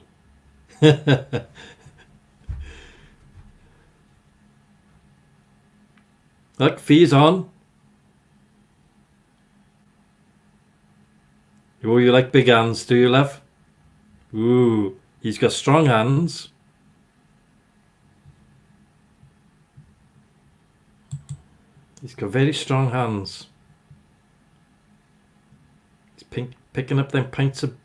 Look, Fee's on. Oh, you like big hands, do you, love? Ooh, he's got strong hands. He's got very strong hands. He's picking up them pints of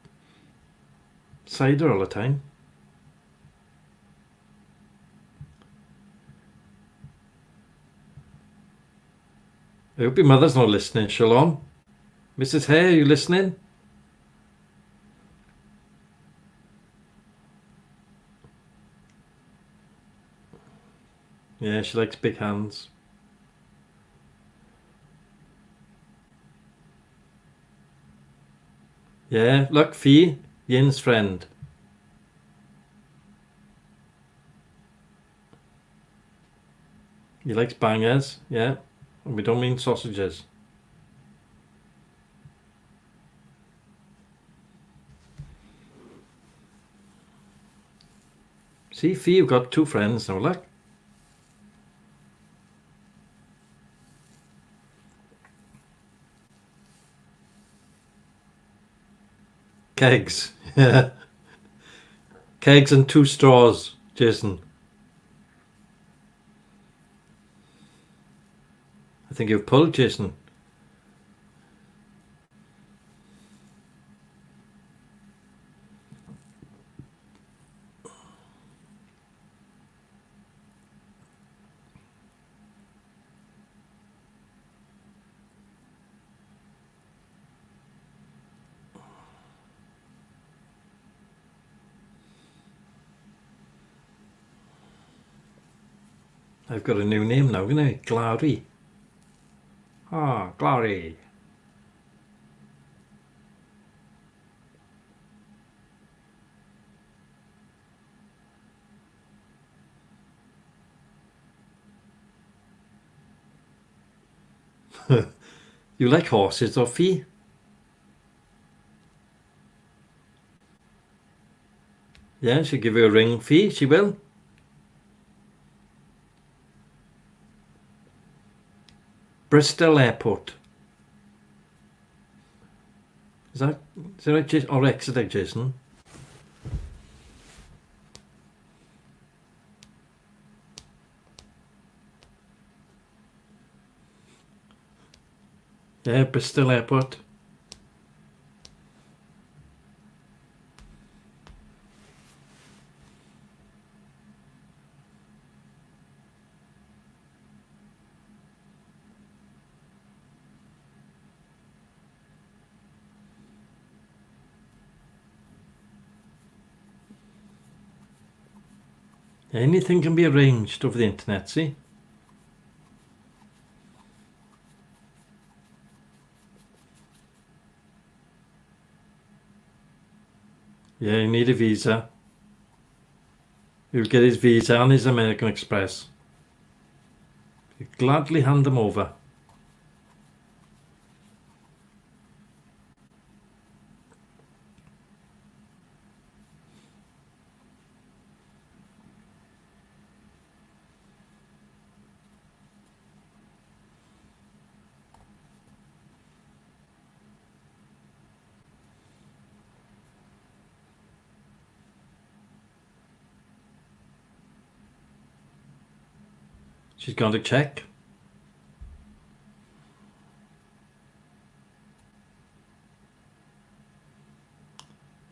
cider all the time. I hope your mother's not listening, Shalom. Mrs. Hare, are you listening? Yeah, she likes big hands. Yeah, look, Fee, Yin's friend. He likes bangers, yeah. And we don't mean sausages. See, Fee, you've got two friends now, look. Kegs. Yeah. Kegs and 2 straws, Jason. I think you've pulled, Jason. I've got a new name now, haven't I? Glory. Ah, Glory. You like horses, or Fee? Yeah, she'll give you a ring, Fee, she will. Bristol Airport. Is that right, Jason? Or Exeter, Jason? Yeah, Bristol Airport. Anything can be arranged over the internet, see? Yeah, you need a visa. He'll get his visa and his American Express. He'll gladly hand them over. She's gone to check.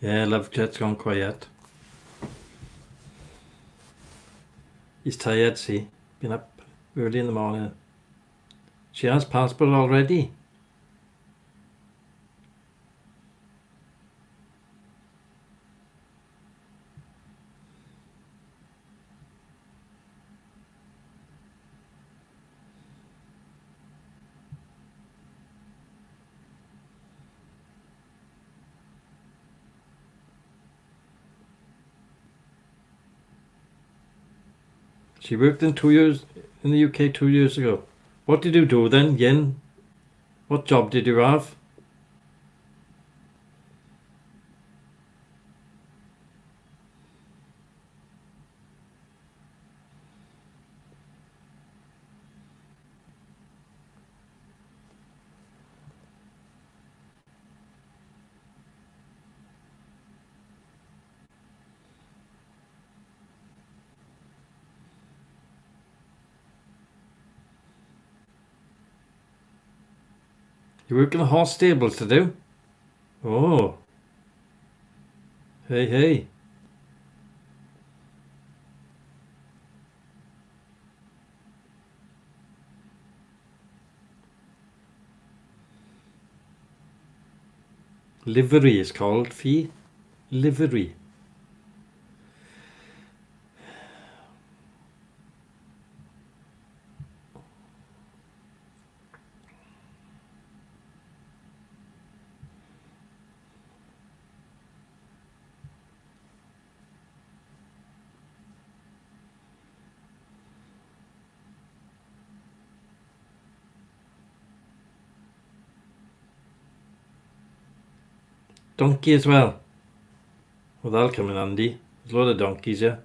Yeah, Lovejet's gone quiet. He's tired, see. Been up early in the morning. She has passport already. She worked in the UK 2 years ago. What did you do then, Yin? What job did you have? You work in a horse stable to do? Oh. Hey, hey. Livery is called, Fee. Livery. Donkey as well. Well, that'll come in handy. There's a lot of donkeys here.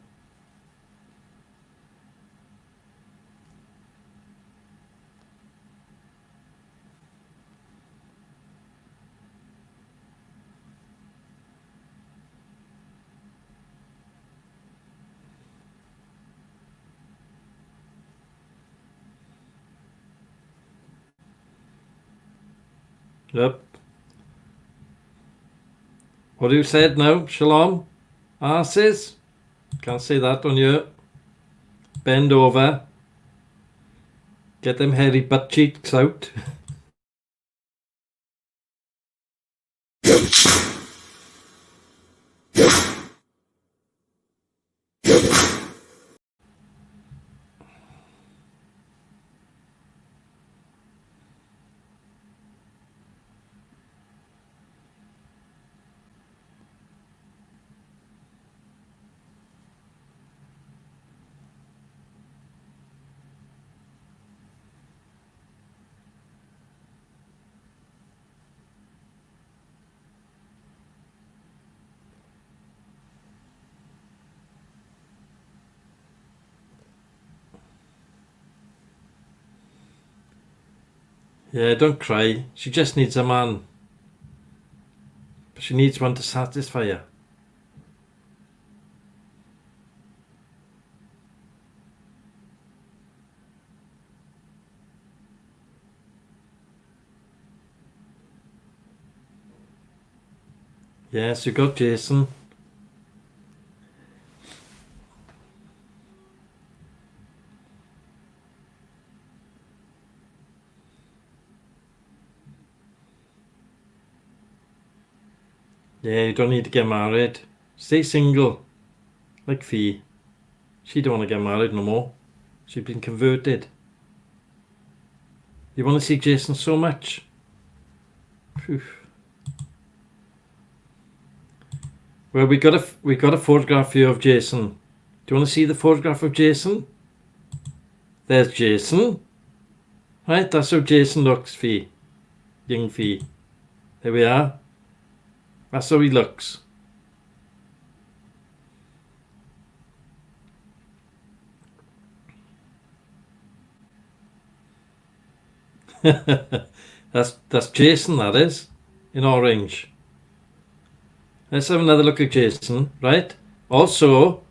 Yep. What have you said now, Shalom? Asses? Can't say that on you. Bend over. Get them hairy butt cheeks out. Yeah, don't cry. She just needs a man. But she needs one to satisfy her. Yes, you got Jason. Yeah, you don't need to get married. Stay single. Like Fee. She don't want to get married no more. She's been converted. You want to see Jason so much? Phew. Well, we got a photograph here of Jason. Do you want to see the photograph of Jason? There's Jason. Right, that's how Jason looks, Fee. Young Fee. There we are. That's how he looks. That's Jason, that is, in orange. Let's have another look at Jason, right? Also,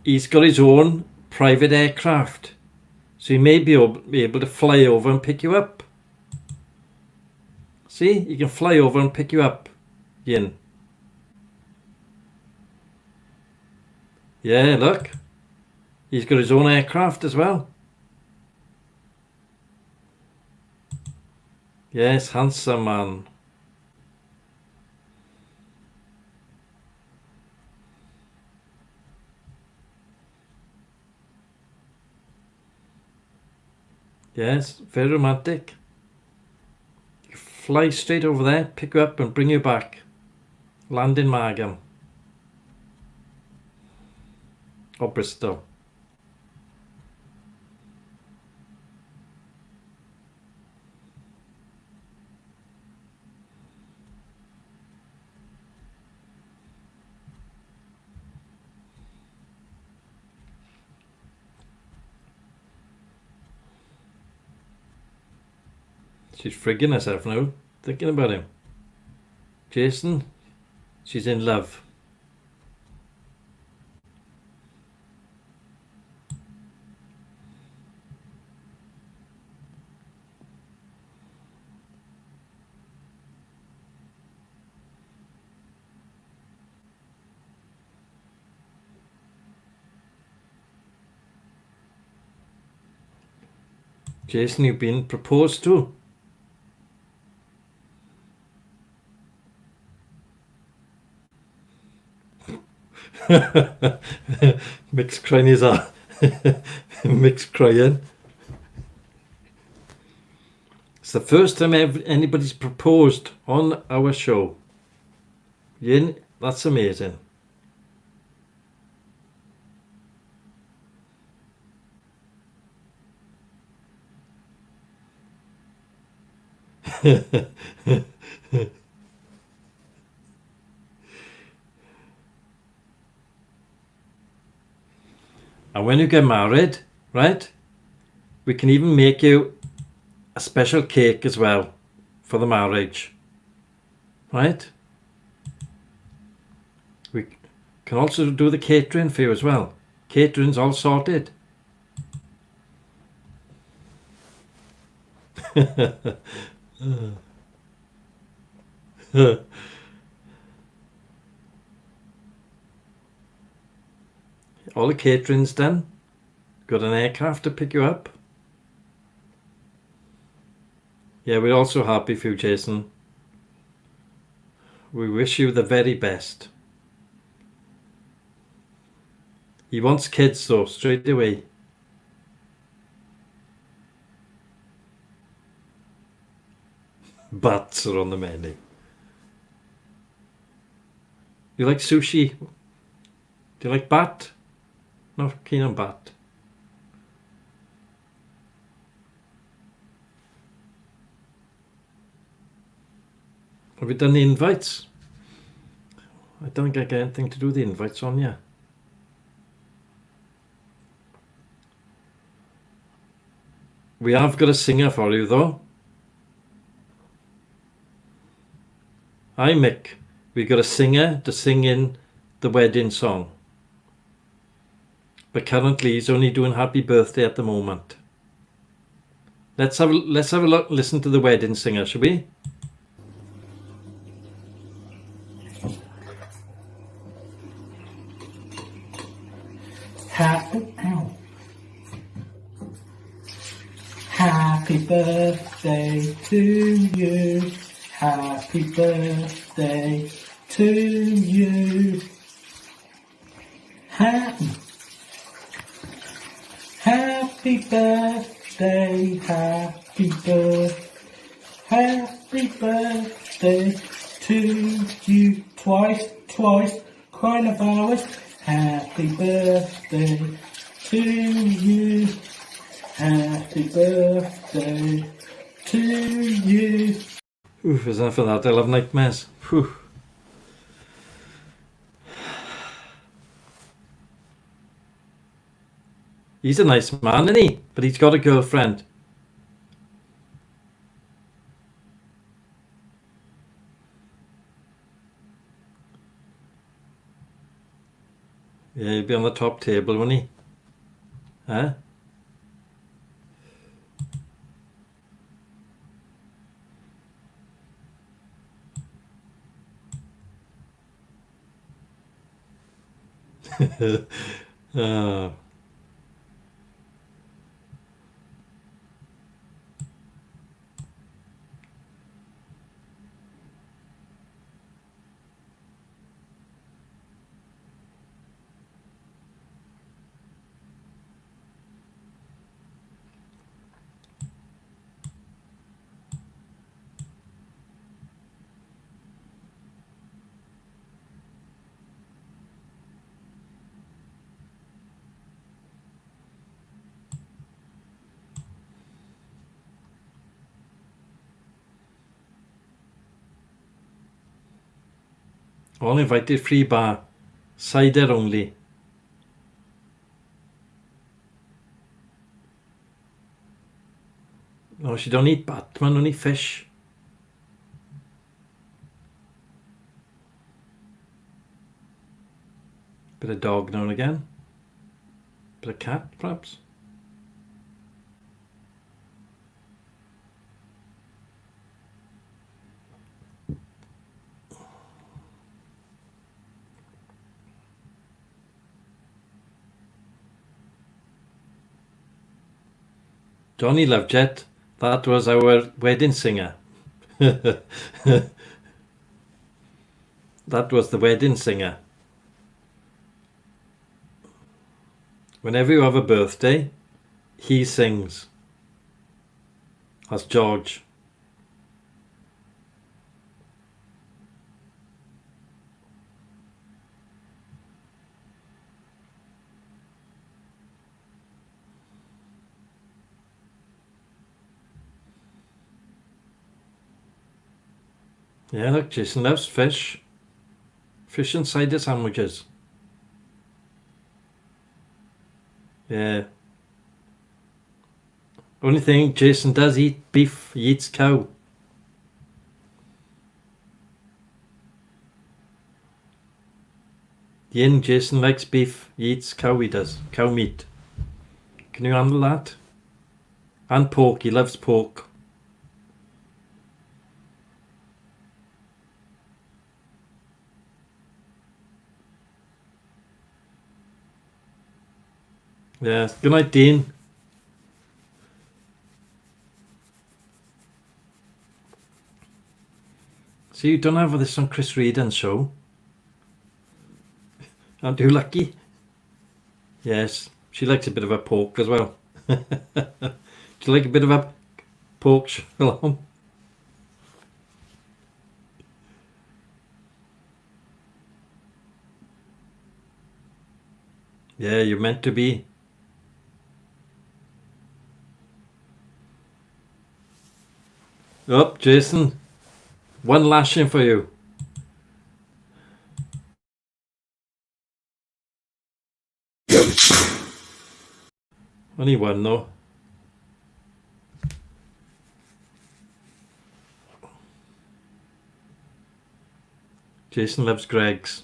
he's got his own private aircraft. So he may be able to fly over and pick you up. See, he can fly over and pick you up, Yin. Yeah, look. He's got his own aircraft as well. Yes, handsome man. Yes, very romantic. You fly straight over there, pick you up and bring you back. Land in Margam. Or Bristol. She's frigging herself now, thinking about him. Jason, she's in love. Jason, you've been proposed to. Mick's crying his eye. Mick's crying. It's the first time anybody's proposed on our show. Yeah, that's amazing. And when you get married, right, we can even make you a special cake as well for the marriage, right? We can also do the catering for you as well. Catering's all sorted. All the catering's done. Got an aircraft to pick you up. Yeah, we're also happy for you, Jason. We wish you the very best. He wants kids though, straight away. Bats are on the menu. You like sushi? Do you like bat? Not keen on bat. Have you done the invites? I don't think I get anything to do the invites on yet. We have got a singer for you though. Hi Mick, we got a singer to sing in the wedding song. But currently he's only doing happy birthday at the moment. Let's have a look, listen to the wedding singer, shall we? Happy birthday to you. Happy birthday to you. Happy birthday, happy birthday to you. Twice, coronavirus. Happy birthday to you. Happy birthday to you. Oof, is enough of that. I'll have nightmares. Whew. He's a nice man, isn't he? But he's got a girlfriend. Yeah, he'll be on the top table, won't he? Huh? Oh. All invited, free bar, cider only. No, she don't eat bat, man, only fish. Bit of dog now and again. Bit of cat, perhaps. Johnny Lovejet, that was our wedding singer. That was the wedding singer. Whenever you have a birthday, he sings. That's George. Yeah, look, Jason loves fish. Fish and cider sandwiches. Yeah. Only thing, Jason does eat beef. He eats cow. Yin, Jason likes beef. He eats cow, he does. Cow meat. Can you handle that? And pork. He loves pork. Yeah. Good night, Dean. See, you don't have this on Chris Reedon's show. Aren't you lucky? Yes. She likes a bit of a pork as well. Do you like a bit of a pork shalom? Yeah, you're meant to be. Oh, Jason. One lashing for you. Only one though. Jason loves Greg's.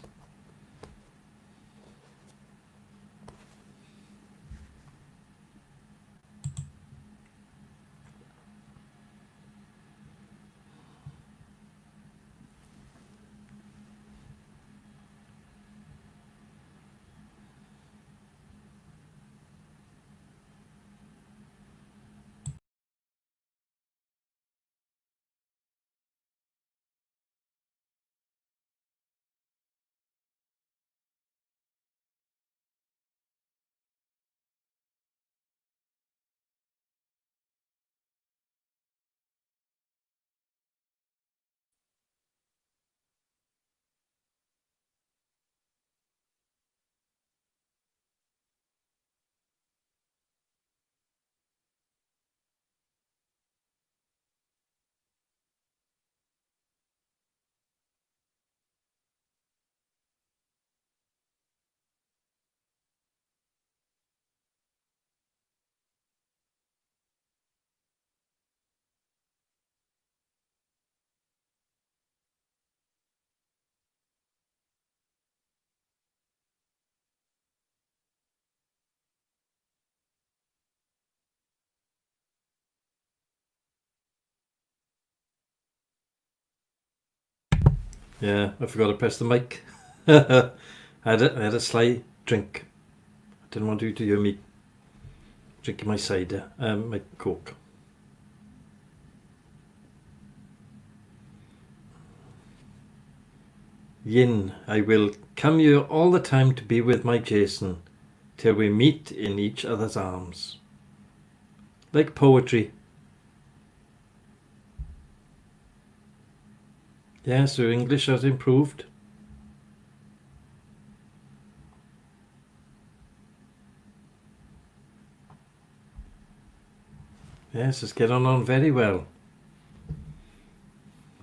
Yeah, I forgot to press the mic. I had a slight drink. I didn't want you to hear me drinking my cider, my Coke. Yin, I will come here all the time to be with my Jason, till we meet in each other's arms. Like poetry. Yes, your English has improved. Yes, it's getting on very well.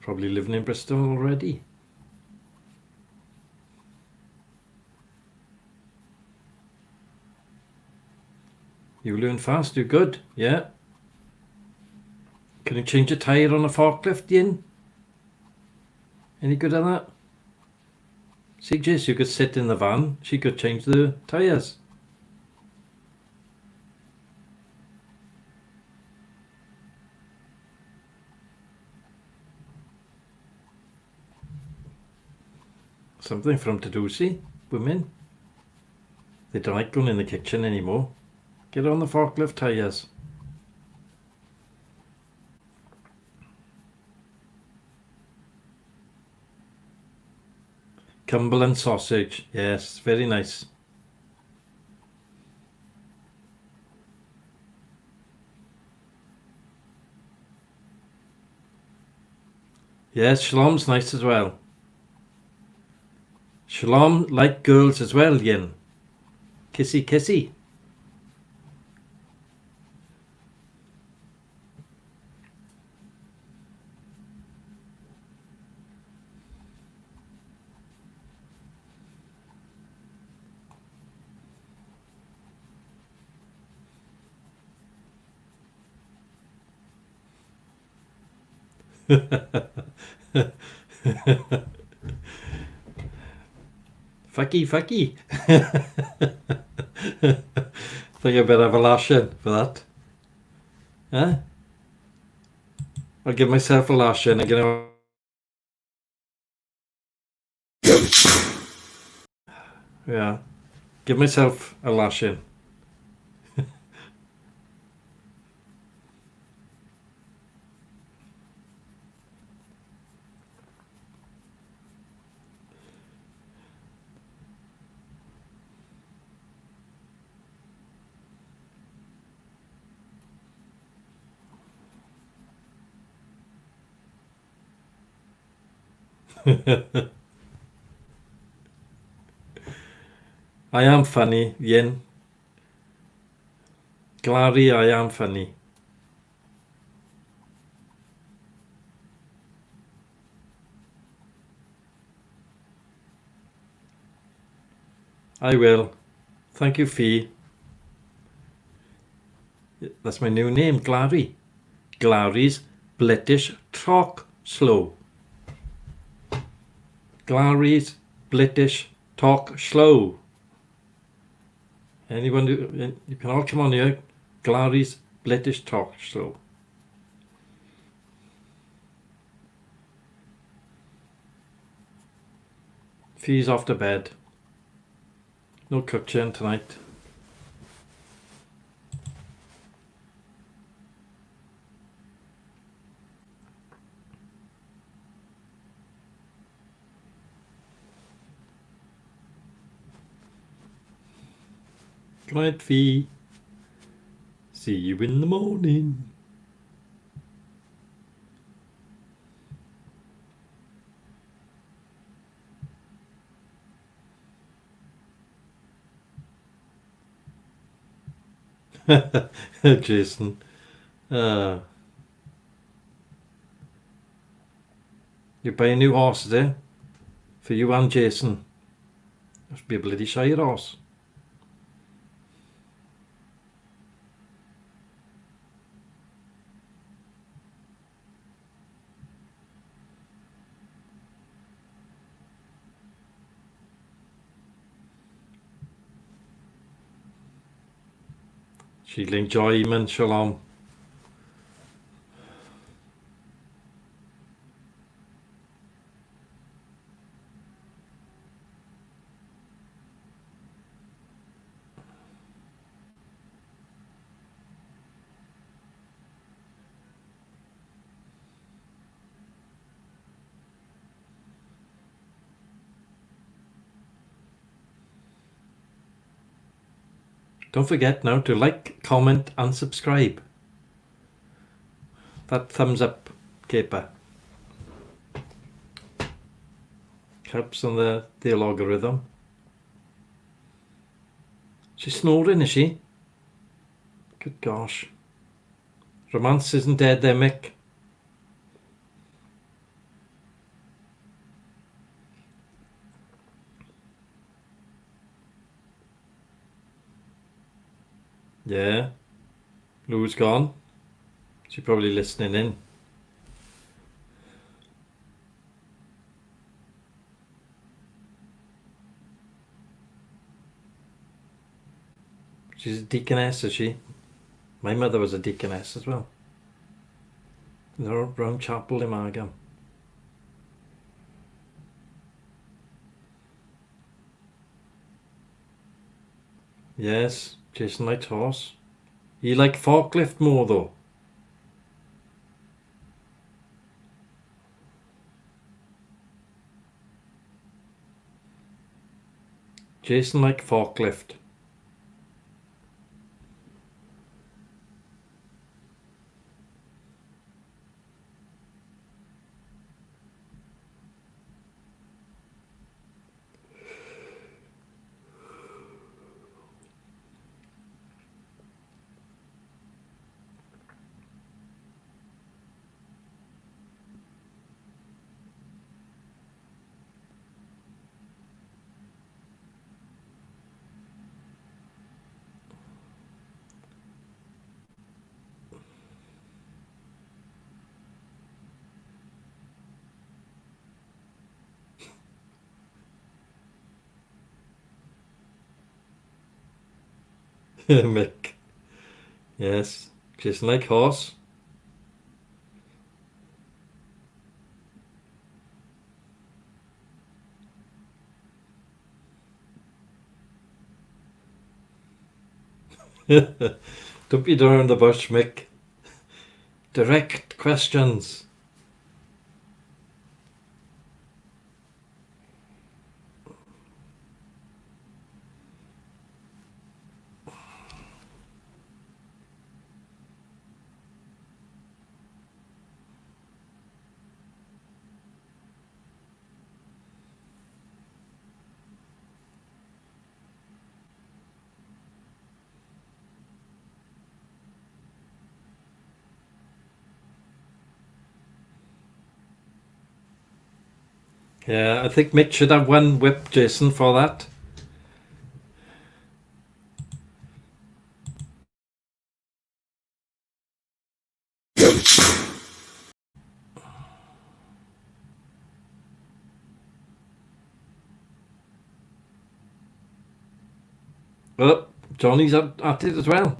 Probably living in Bristol already. You learn fast, you're good, yeah. Can you change a tyre on a forklift, Yin? Any good at that? See, Jess, you could sit in the van, she could change the tyres. Something for them to do, see? Women. They don't like going in the kitchen anymore. Get on the forklift tyres. Cumberland sausage. Yes, very nice. Yes, Shalom's nice as well. Shalom like girls as well, Yin. Kissy kissy. Fucky, fucky. Think I better have a lashing for that. Huh? I'll give myself a lashing. I'm gonna. Yeah. Give myself a lashing. I am funny, Yin. Glary, I am funny. I will. Thank you, Fee. That's my new name, Glary. Glary's British Talk Slow. Glary's British Talk Slow. Anyone, you can all come on here. Glary's British Talk Slow. Fee's off to bed. No cooking tonight. Good night, Fee. See you in the morning. Jason. You buy a new horse there? For you and Jason. Must be a bloody shire horse. She'll enjoy him and Shalom. Don't forget now to like, comment and subscribe. That thumbs up caper helps on the algorithm. She's snoring, is she? Good gosh. Romance isn't dead there, Mick. Yeah. Lou's gone. She's probably listening in. She's a deaconess, is she? My mother was a deaconess as well. In the round chapel in Margam. Yes, Jason likes horse. You like forklift more though? Jason like forklift. Mick. Yes, Jason like horse. Don't beat around the bush, Mick. Direct questions. Yeah, I think Mick should have one whip, Jason, for that. Oh, Johnny's at it as well.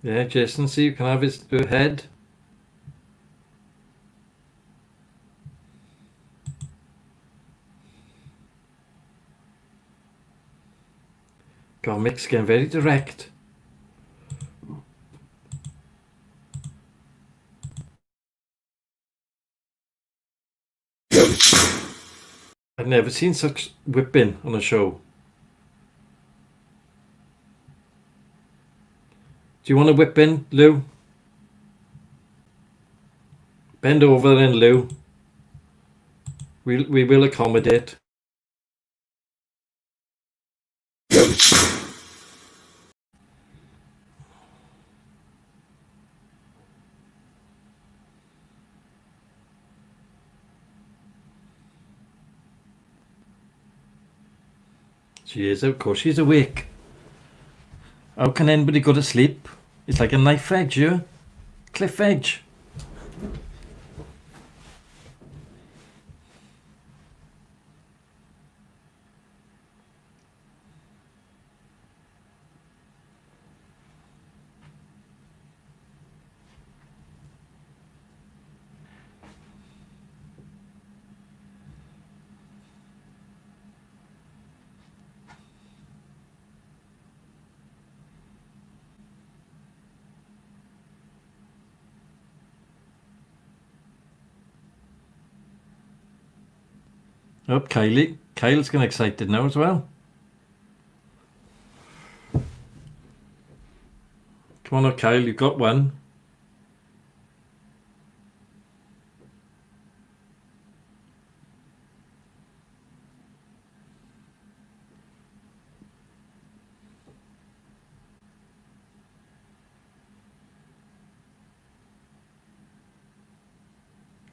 Yeah, Jason, see, you can have his head. God, Mick's getting very direct. I've never seen such whipping on a show. Do you want to whip in, Lou? Bend over then, Lou. We will accommodate. She is, of course, she's awake. How can anybody go to sleep? It's like a knife edge, yeah? Cliff edge. Oh, Kylie. Kyle's getting excited now as well. Come on, now, Kyle, you've got one.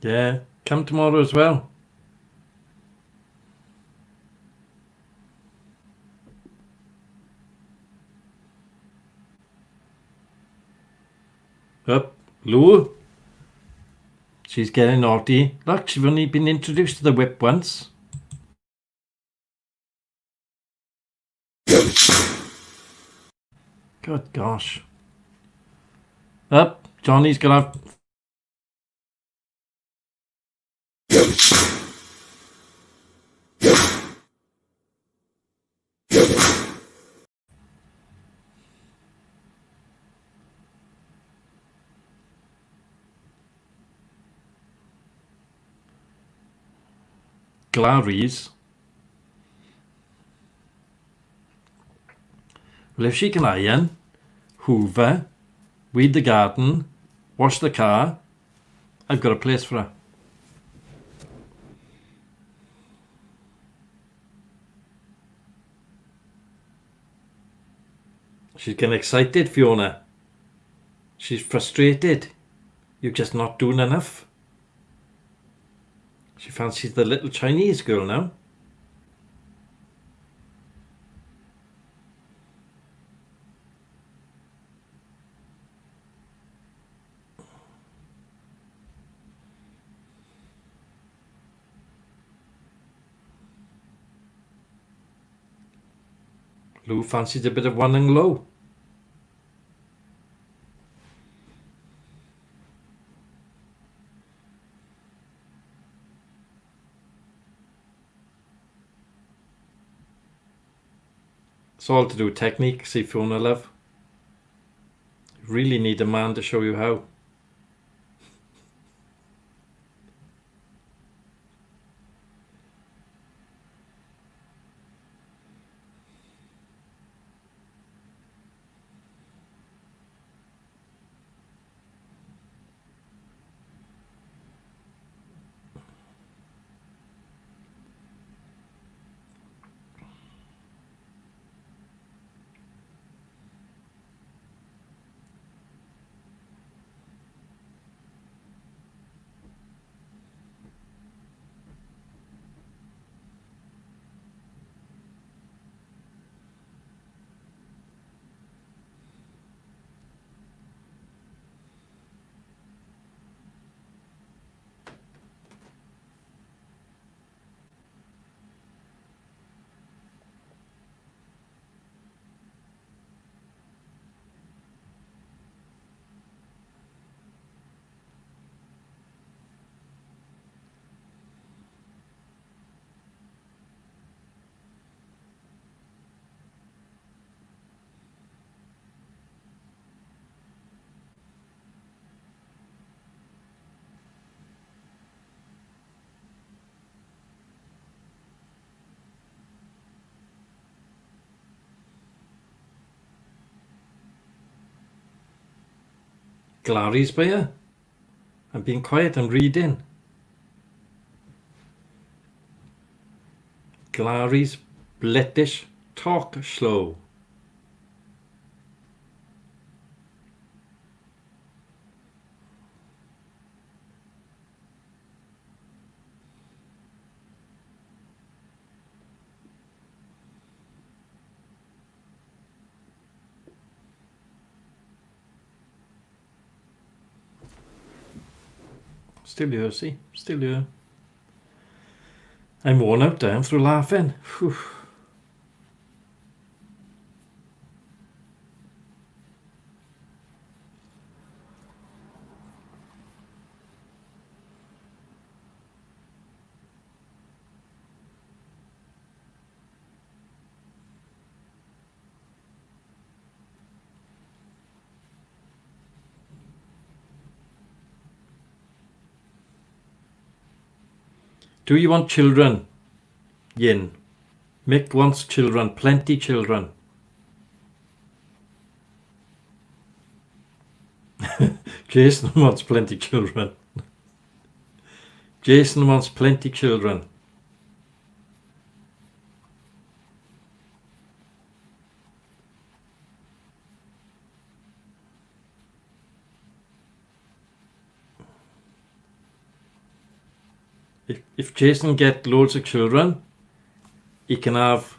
Yeah, come tomorrow as well. Up, Lou. She's getting naughty. Look, she's only been introduced to the whip once. Good gosh. Up, Johnny's gonna have... Glaries. Well, if she can iron, hoover, weed the garden, wash the car, I've got a place for her. She's getting excited, Fiona. She's frustrated. You're just not doing enough. She fancies the little Chinese girl now. Lou fancies a bit of one and low. It's all to do with technique, see Fiona, love. You really need a man to show you how. Glary's by her. I'm being quiet, I'm reading. Glary's British talk slow. Still here, see? Still here. I'm worn out there, I'm through laughing. Whew. Do you want children? Yin. Mick wants children, plenty children. Jason wants plenty children. Jason wants plenty children. If Jason get loads of children, he can have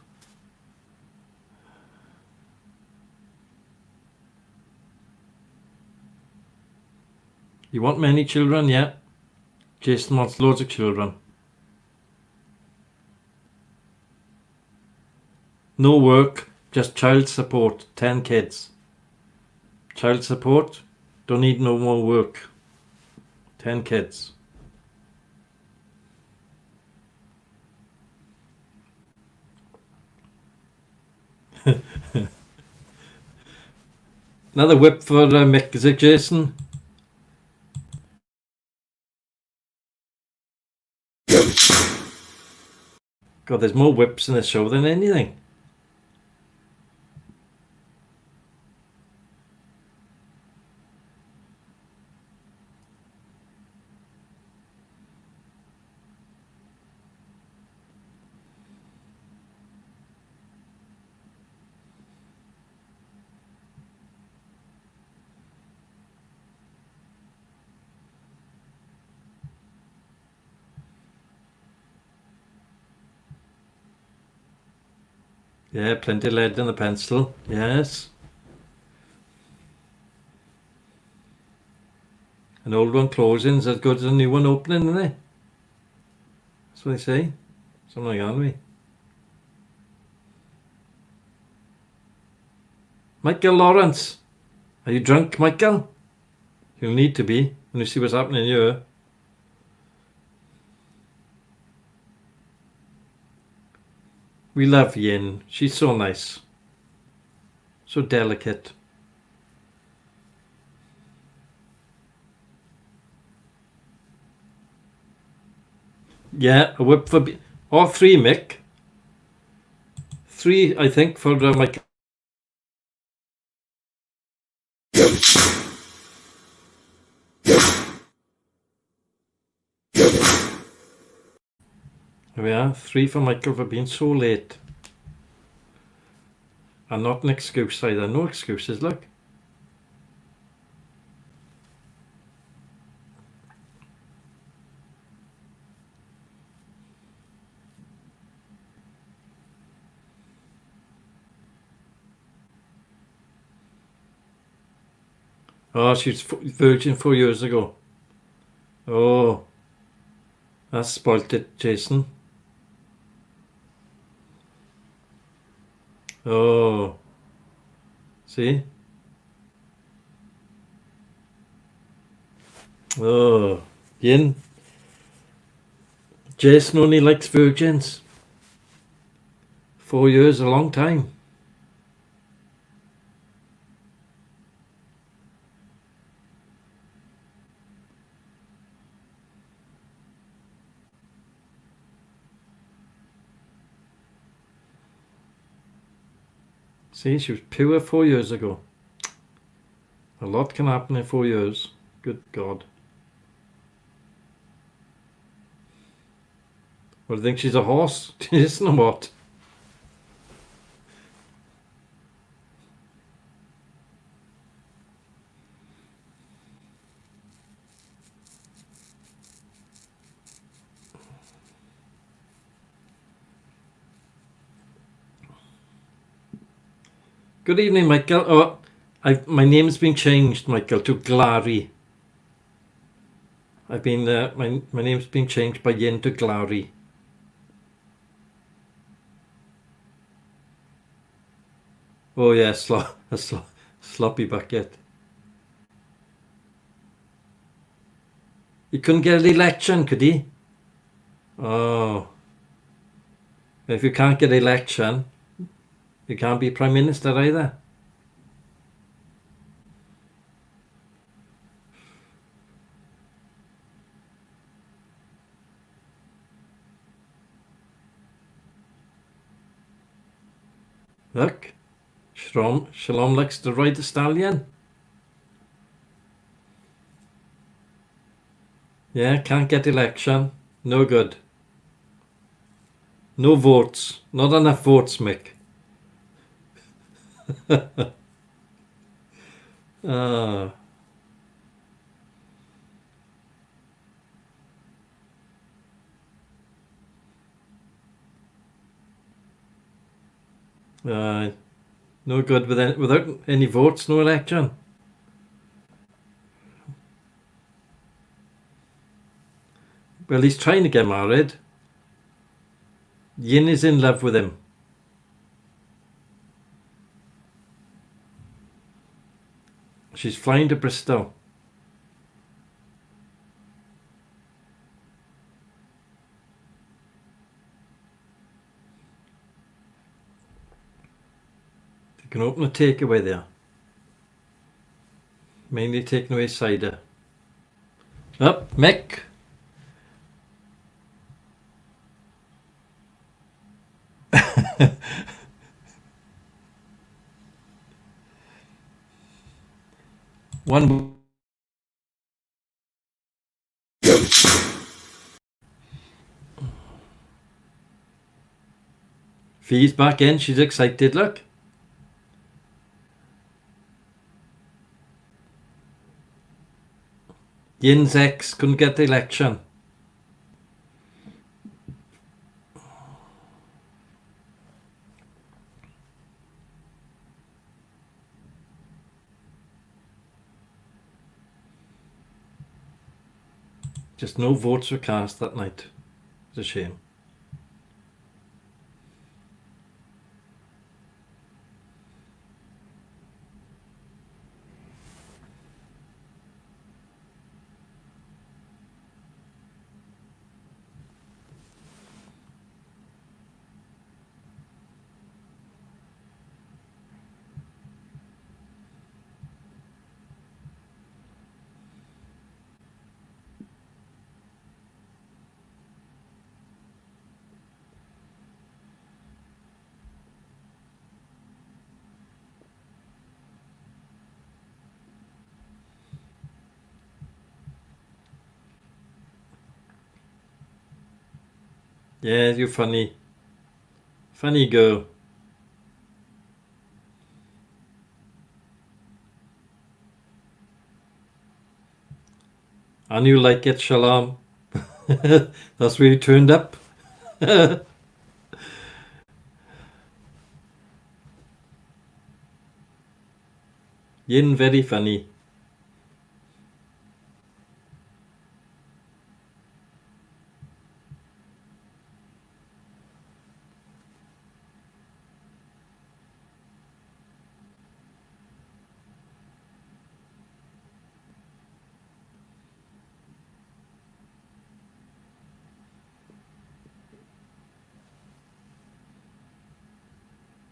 You want many children? Yeah. Jason wants loads of children. No work, just child support, 10 kids. Child support, don't need no more work. 10 kids. Another whip for Mick, is it, Jason? God, there's more whips in this show than anything. Yeah, plenty of lead in the pencil. Yes. An old one closing's as good as a new one opening, isn't it? That's what they say. Something like that, maybe. Michael Lawrence. Are you drunk, Michael? You'll need to be when you see what's happening here. We love Yin. She's so nice. So delicate. Yeah, a whip for... Or 3, Mick. 3, I think, for Michael. There we are. 3 for Michael for being so late. And not an excuse either. No excuses, look. Oh, she's virgin 4 years ago. Oh, that spoilt it, Jason. Oh, see? Oh, Yin. Jason only likes virgins. 4 years, a long time. See, she was pure 4 years ago. A lot can happen in 4 years. Good God. What, do you think she's a horse? Jason, or what? Good evening, Michael. Oh, my name's been changed, Michael, to Glary. I've been my name's been changed by Yin to Glary. Oh yeah, sloppy bucket. He couldn't get an election, could he? Oh, if you can't get election, you can't be Prime Minister either. Look, Shalom likes to ride the stallion. Yeah, can't get election. No good. No votes. Not enough votes, Mick. Ah, no good without any votes, no election. Well, he's trying to get married. Yin is in love with him. She's flying to Bristol. They can open a takeaway there. Mainly taking away cider. Up, Mick. One. Fee's back in. She's excited, look. Yin's ex couldn't get the election. Just no votes were cast that night. It's a shame. Yeah, you're funny. Funny girl. And you like it, Shalom. That's where you turned up. Yin very funny.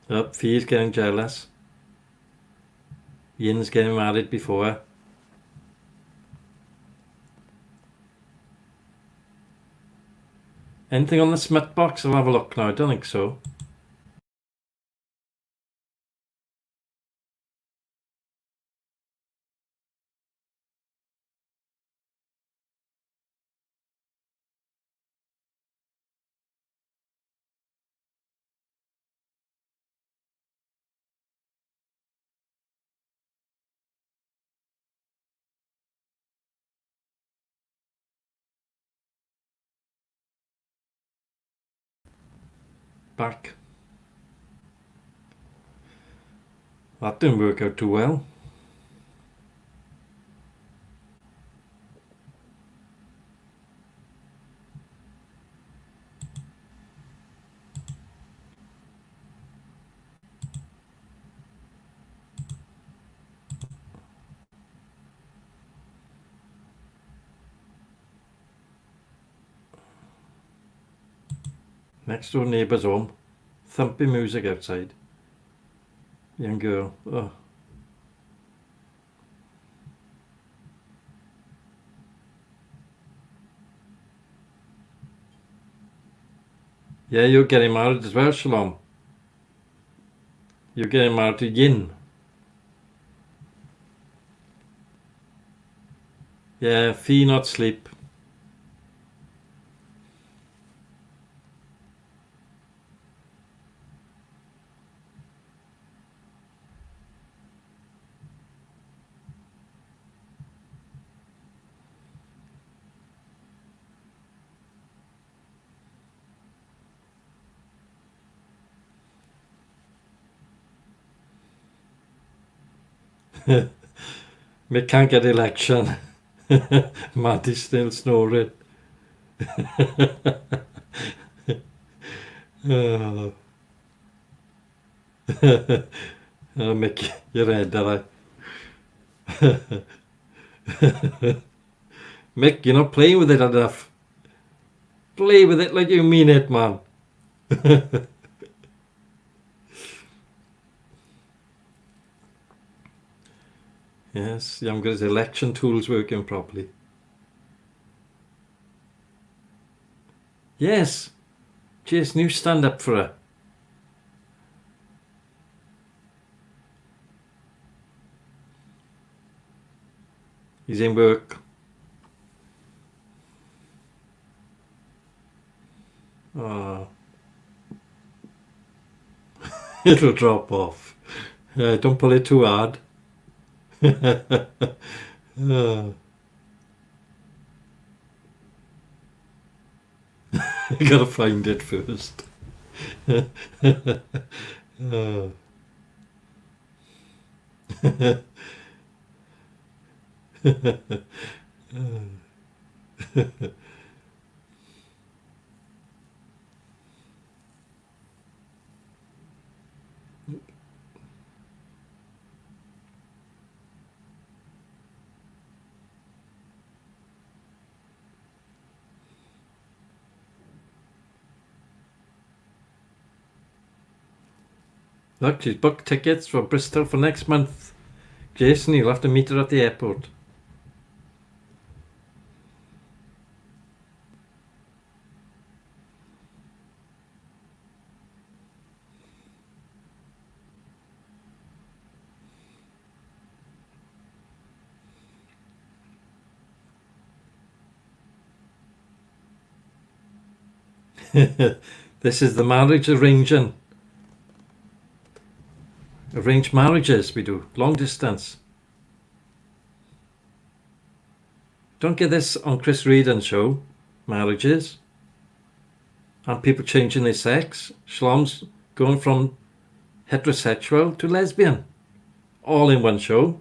Up, Fee's getting jealous. Yin's getting married before. Anything on the smut box? I'll have a look now. I don't think so. Back. That didn't work out too well. Next door neighbour's home. Thumping music outside. Young girl. Oh. Yeah, you're getting married as well, Shalom. You're getting married to Yin. Yeah, fee not sleep. Me can't get election. Matty's still snoring. Oh. I'll make your head, I. Mick, you're not playing with it enough. Play with it like you mean it, man. Yes, you haven't got his election tools working properly. Yes, Jason, you stand up for her. He's in work. Oh. It'll drop off. Don't pull it too hard. Oh. You gotta find it first. Oh. Look, she's booked tickets for Bristol for next month. Jason, you'll have to meet her at the airport. This is the marriage arranging. Arranged marriages we do, long distance. Don't get this on Chris Reedon's show, marriages. And people changing their sex. Schloms going from heterosexual to lesbian. All in one show.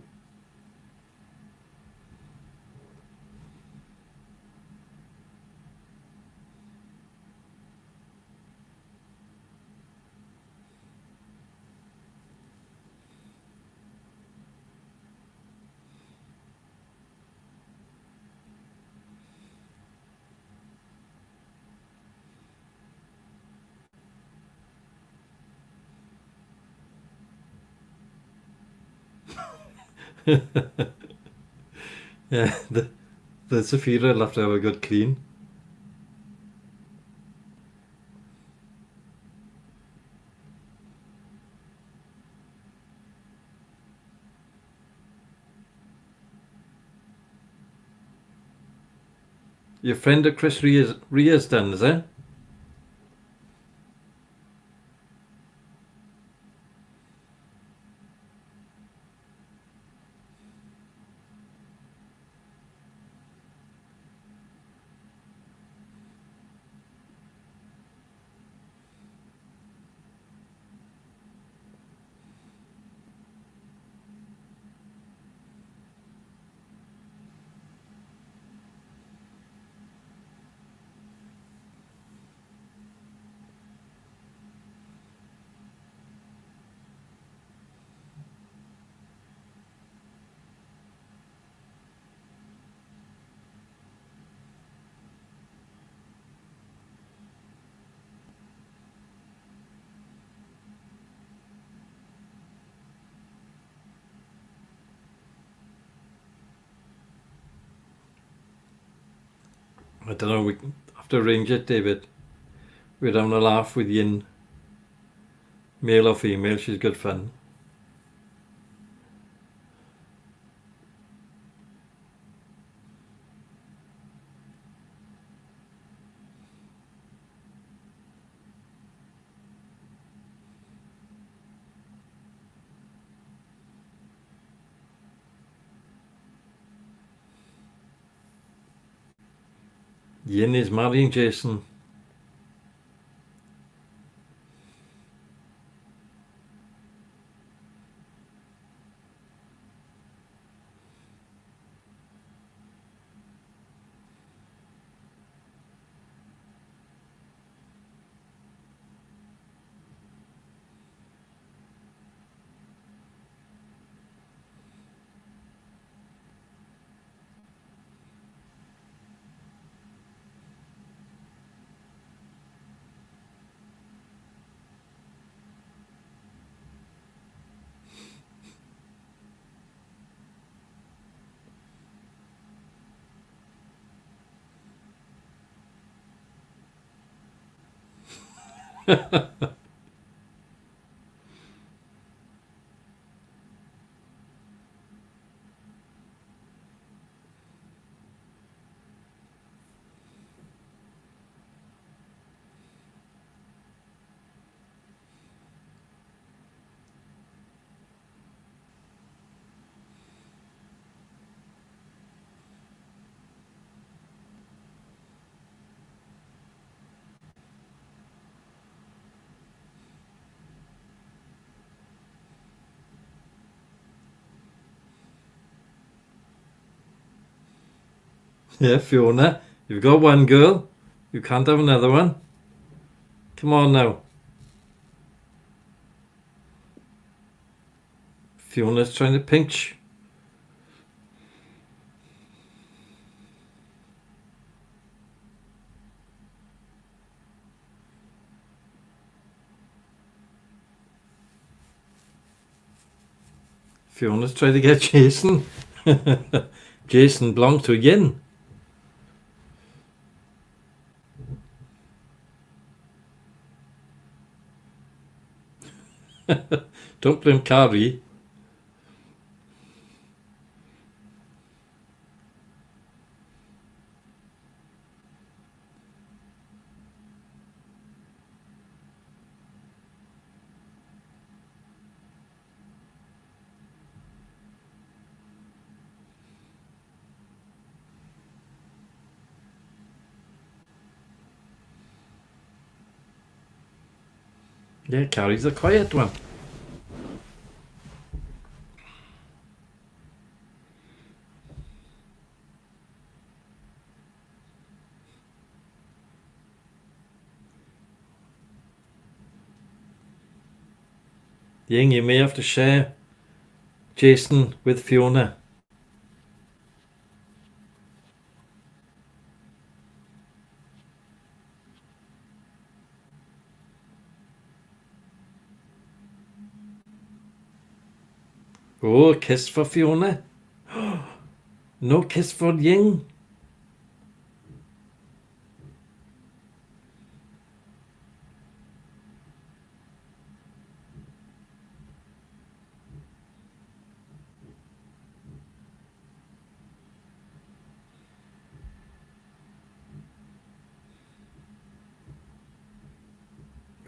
Yeah, the Zafira will have to have a good clean. Your friend of Chris Ria's done, is it? I don't know, we have to arrange it, David. We're having a laugh with Yin. Male or female, she's good fun. Yin is marrying Jason. Yeah, Fiona, you've got one girl. You can't have another one. Come on now. Fiona's trying to pinch. Fiona's trying to get Jason. Jason belongs to Yin. Don't blame Carrie. Yeah, Carrie's the quiet one. Ying, you may have to share Jason with Fiona. Oh, a kiss for Fiona. No kiss for Ying.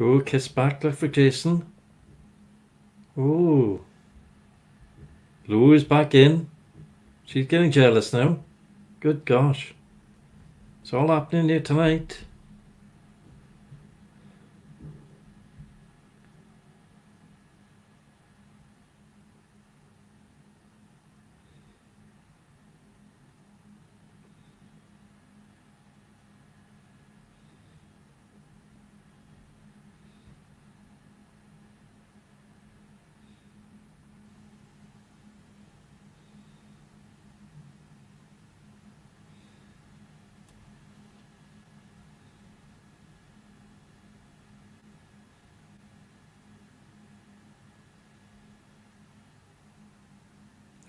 Oh, kiss back like for Jason. Oh. Lou is back in. She's getting jealous now. Good gosh. It's all happening here tonight.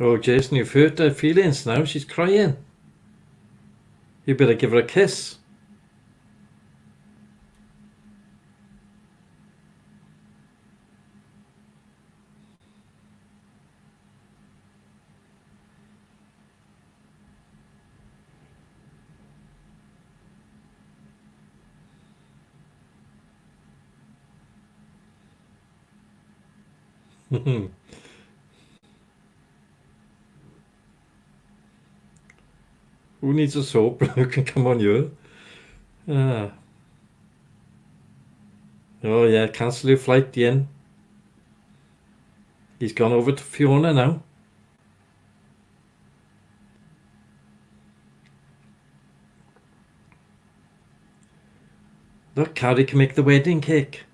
Oh, Jason, you've hurt her feelings now. She's crying. You better give her a kiss. Who needs a soap? You can come on you. Ah. Oh yeah, cancel your flight, Ian. He's gone over to Fiona now. Look, Carrie can make the wedding cake.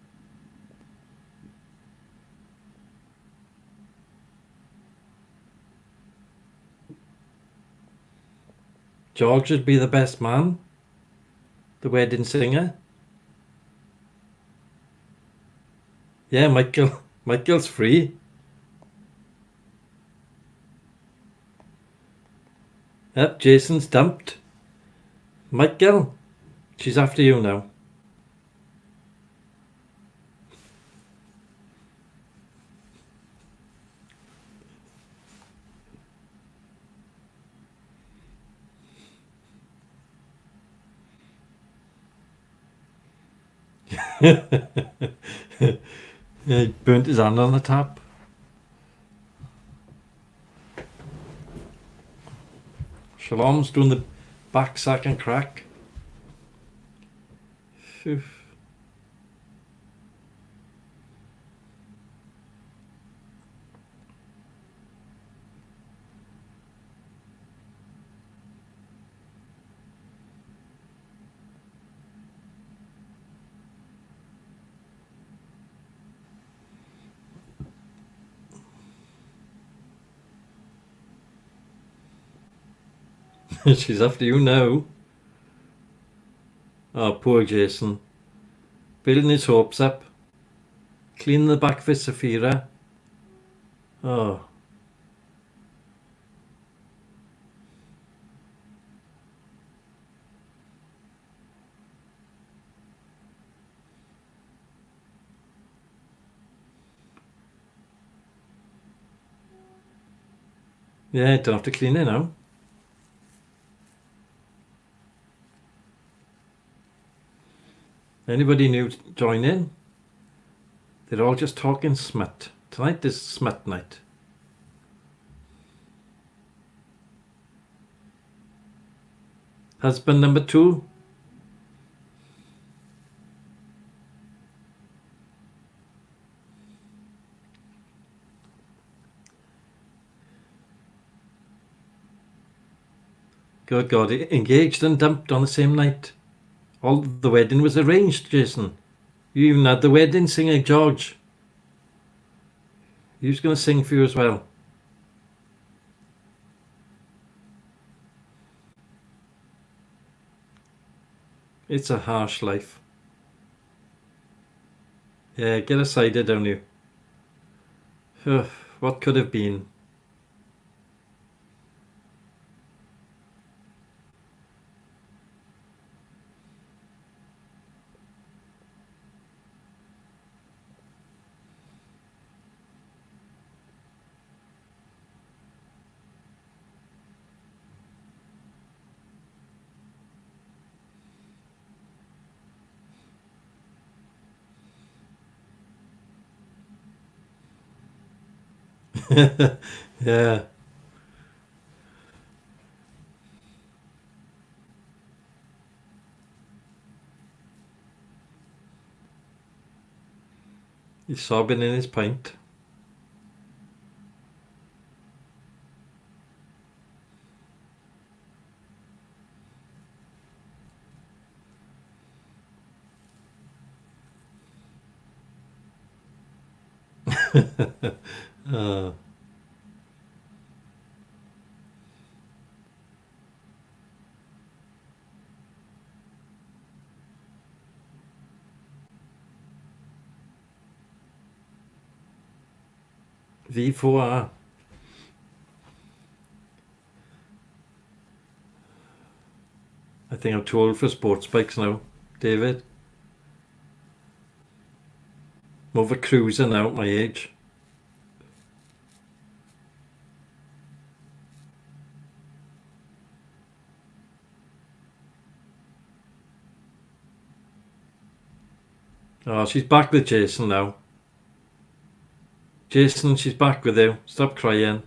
George would be the best man. The wedding singer. Yeah, Michael. Michael's free. Yep, Jason's dumped. Michael, she's after you now. He burnt his hand on the tap. Shalom's doing the back sack and crack. Phew. She's after you now. Oh, poor Jason. Building his hopes up. Cleaning the back for Saphira. Oh. Yeah, don't have to clean it now. Anybody new join in? They're all just talking smut. Tonight is smut night. Husband number 2. Good God, engaged and dumped on the same night. All the wedding was arranged, Jason. You even had the wedding singer, George. He was going to sing for you as well. It's a harsh life. Yeah, get a cider, don't you? Ugh, what could have been? Yeah. He's sobbing in his pint. uh, V4R. I think I'm too old for sports bikes now, David. More of a cruiser now at my age. Oh, she's back with Jason now. Jason, she's back with you. Stop crying.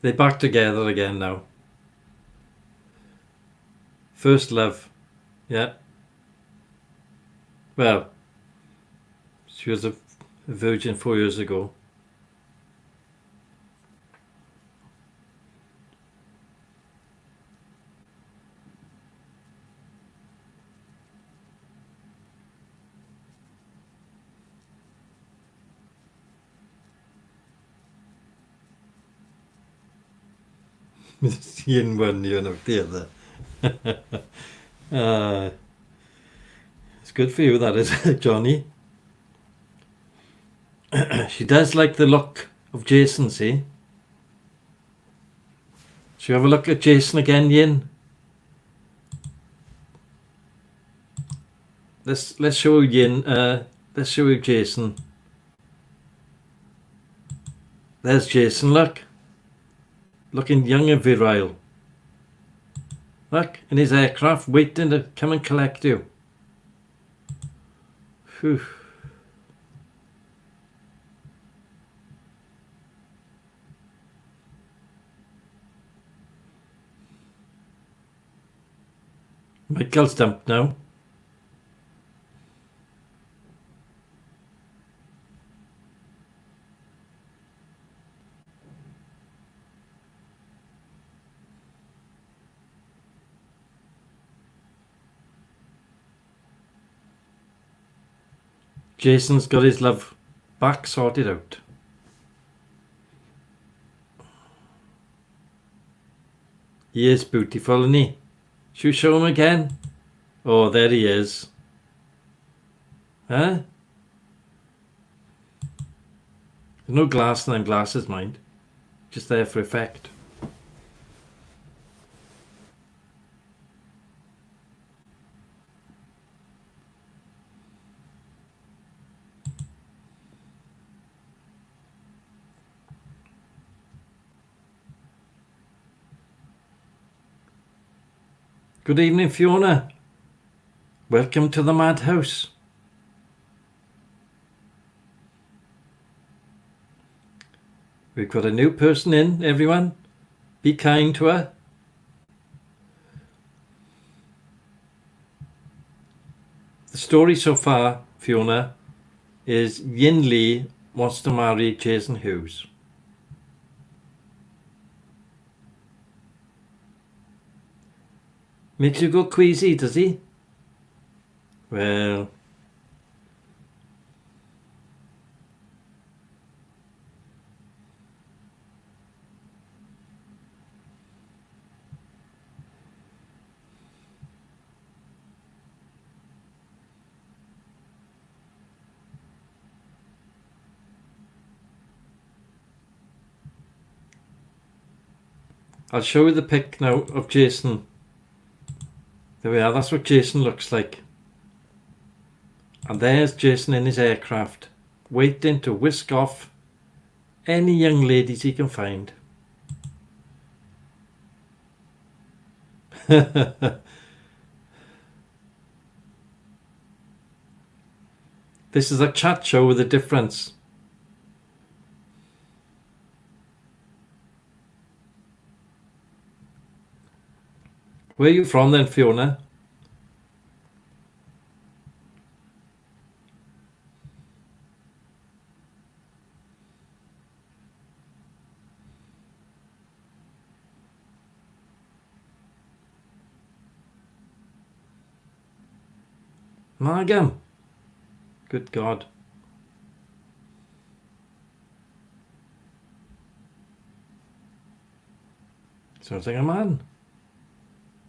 They're back together again now. First love. Yeah. Well, she was a virgin 4 years ago. Yin one, you know, the other. It's good for you, that is, Johnny. She does like the look of Jason, see? Should you have a look at Jason again, Yin? Let's show Yin. Let's show you Jason. There's Jason, look. Looking young and virile. Look, in his aircraft, waiting to come and collect you. Whew. Michael's dumped now. Jason's got his love back sorted out. He is beautiful, isn't he? Should we show him again? Oh, there he is. Huh? There's no glass in them glasses, mind. Just there for effect. Good evening, Fiona. Welcome to the madhouse. We've got a new person in, everyone. Be kind to her. The story so far, Fiona, is Yin Lee wants to marry Jason Hughes. Makes you go queasy, does he? Well, I'll show you the pic now of Jason. There we are, that's what Jason looks like. And there's Jason in his aircraft, waiting to whisk off any young ladies he can find. This is a chat show with a difference. Where are you from then, Fiona? Margam. Good God. Sounds like a man.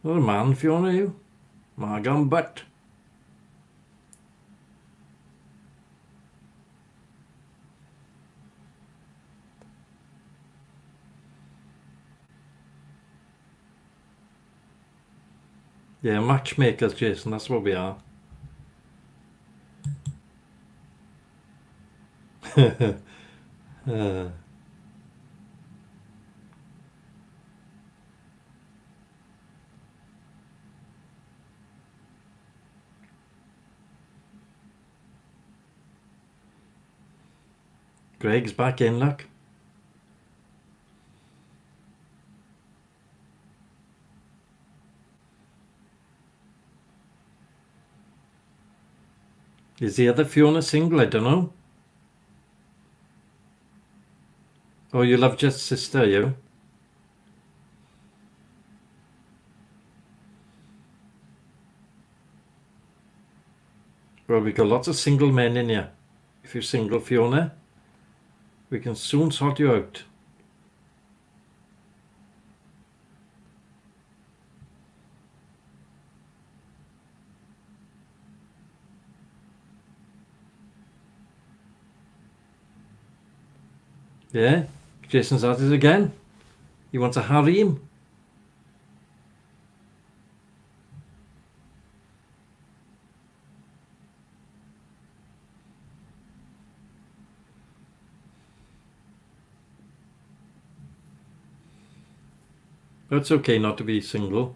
Not a man, Fiona, you. Margam butt. Yeah, matchmakers, Jason, that's what we are. Greg's back in, look. Is the other Fiona single? I don't know. Oh, you love just sister, you? Well, we got lots of single men in here. If you're single, Fiona, we can soon sort you out. Yeah, Jason's at it again. He wants a harem. But it's okay not to be single.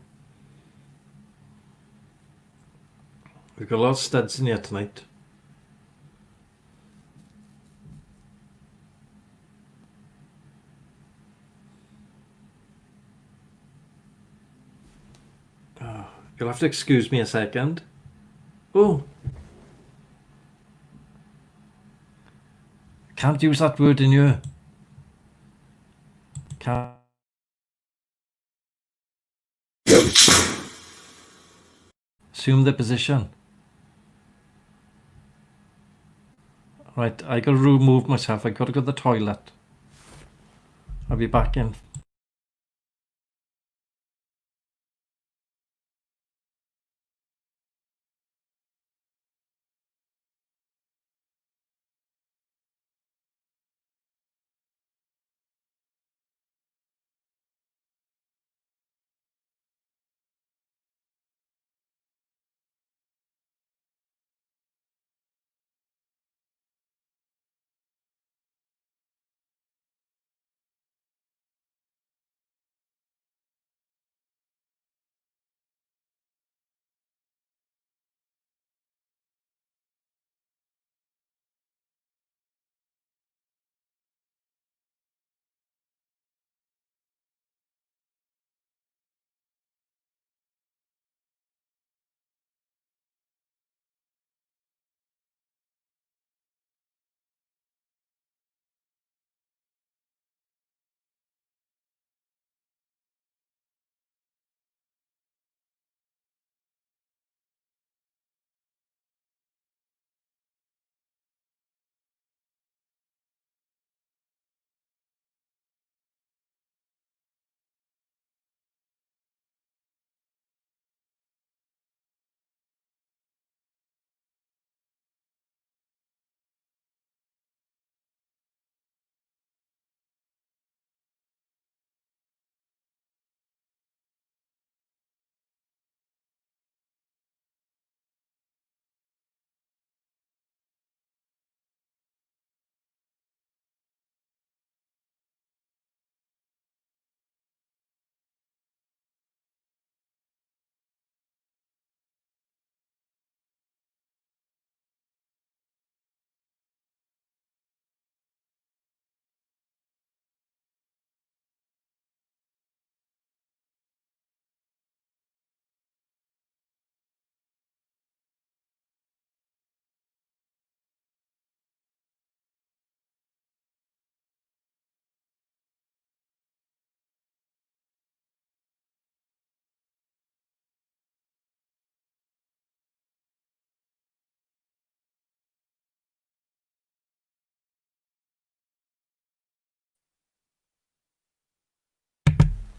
We've got a lot of studs in here tonight. Oh, you'll have to excuse me a second. Oh. Can't use that word in here. Can't. Assume the position. Right, I gotta remove myself. I gotta go to the toilet. I'll be back in.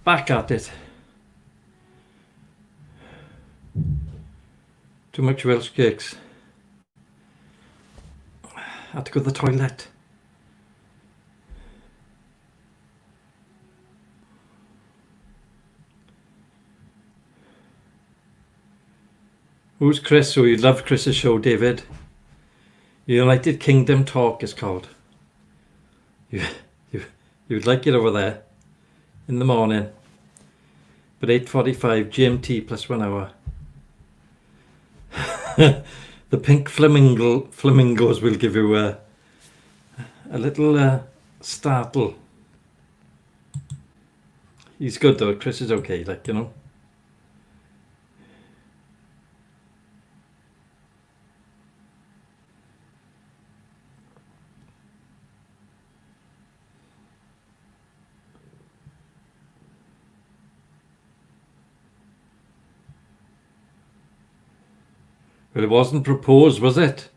Back at it. Too much Welsh cakes. Had to go to the toilet. Who's Chris? Oh, you love Chris's show, David. United Kingdom Talk is called. You'd like it over there in the morning. But 8:45 GMT plus 1 hour. The pink flamingos will give you a little startle. He's good though. Chris is okay, like, you know. Well, it wasn't proposed, was it,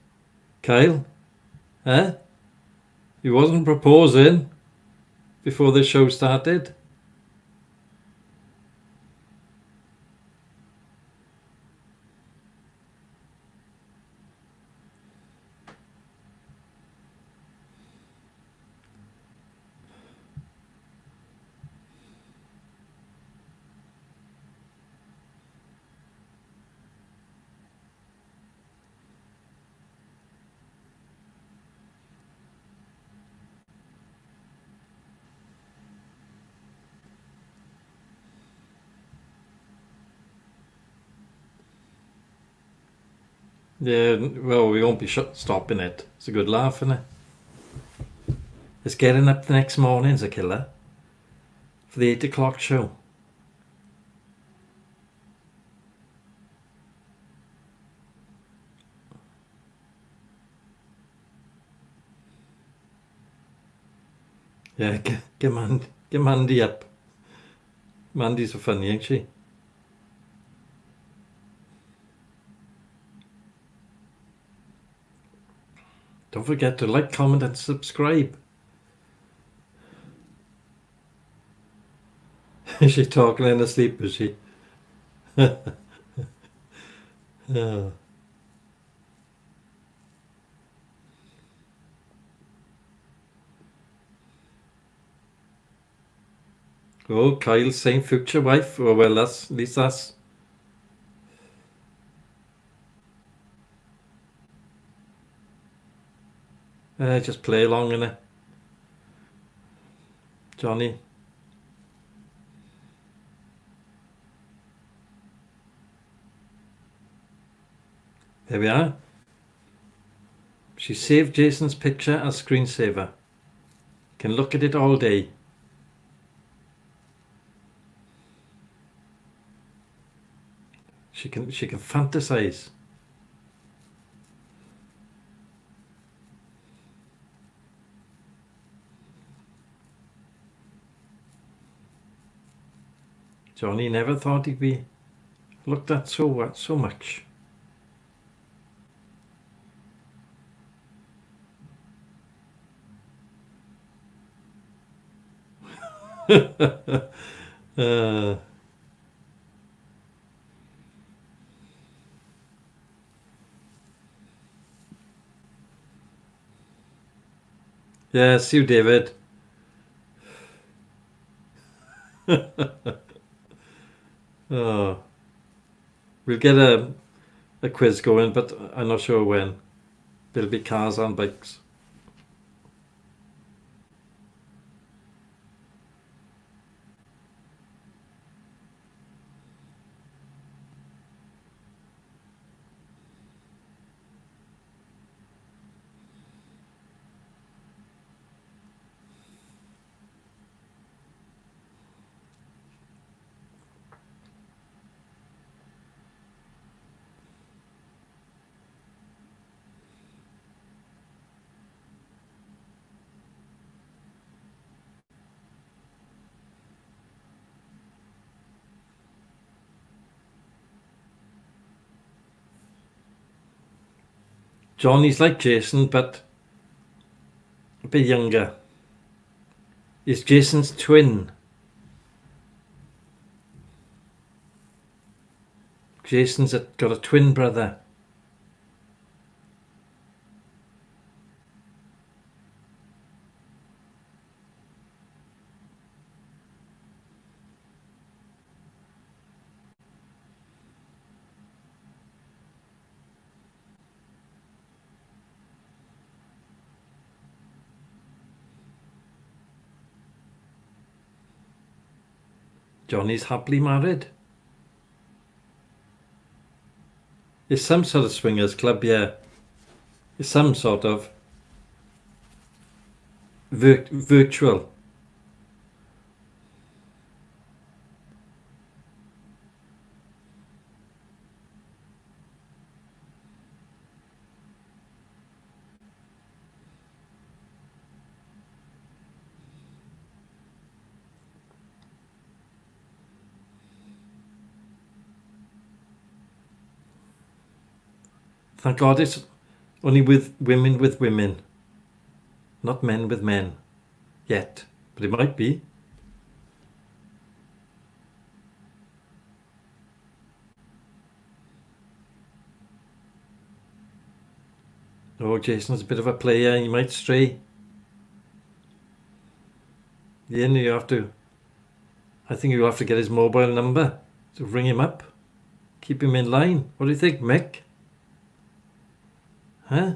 Kyle? Huh? He wasn't proposing before the show started. Yeah, well, we won't be stopping it. It's a good laugh, isn't it? It's getting up the next morning's a killer for the 8 o'clock show. Yeah, get Mandy up. Mandy's so funny, ain't she? Don't forget to like, comment and subscribe. Is she talking in her sleep, is she? Oh. Oh, Kyle's saying future wife. Oh, well, at least that's... just play along in it. Johnny. There we are. She saved Jason's picture as screensaver. Can look at it all day. She can fantasize. Johnny never thought he'd be looked at so much. Yeah, see you, David. Oh, we'll get a quiz going, but I'm not sure when. There'll be cars and bikes. Johnny's like Jason, but a bit younger. He's Jason's twin. Jason's got a twin brother. Johnny's happily married. It's some sort of swingers club, yeah. It's some sort of. Virtual. Thank God it's only with women, not men with men, yet. But it might be. Oh, Jason's a bit of a player. He might stray. Yin, I think you have to get his mobile number to ring him up. Keep him in line. What do you think, Mick? Huh?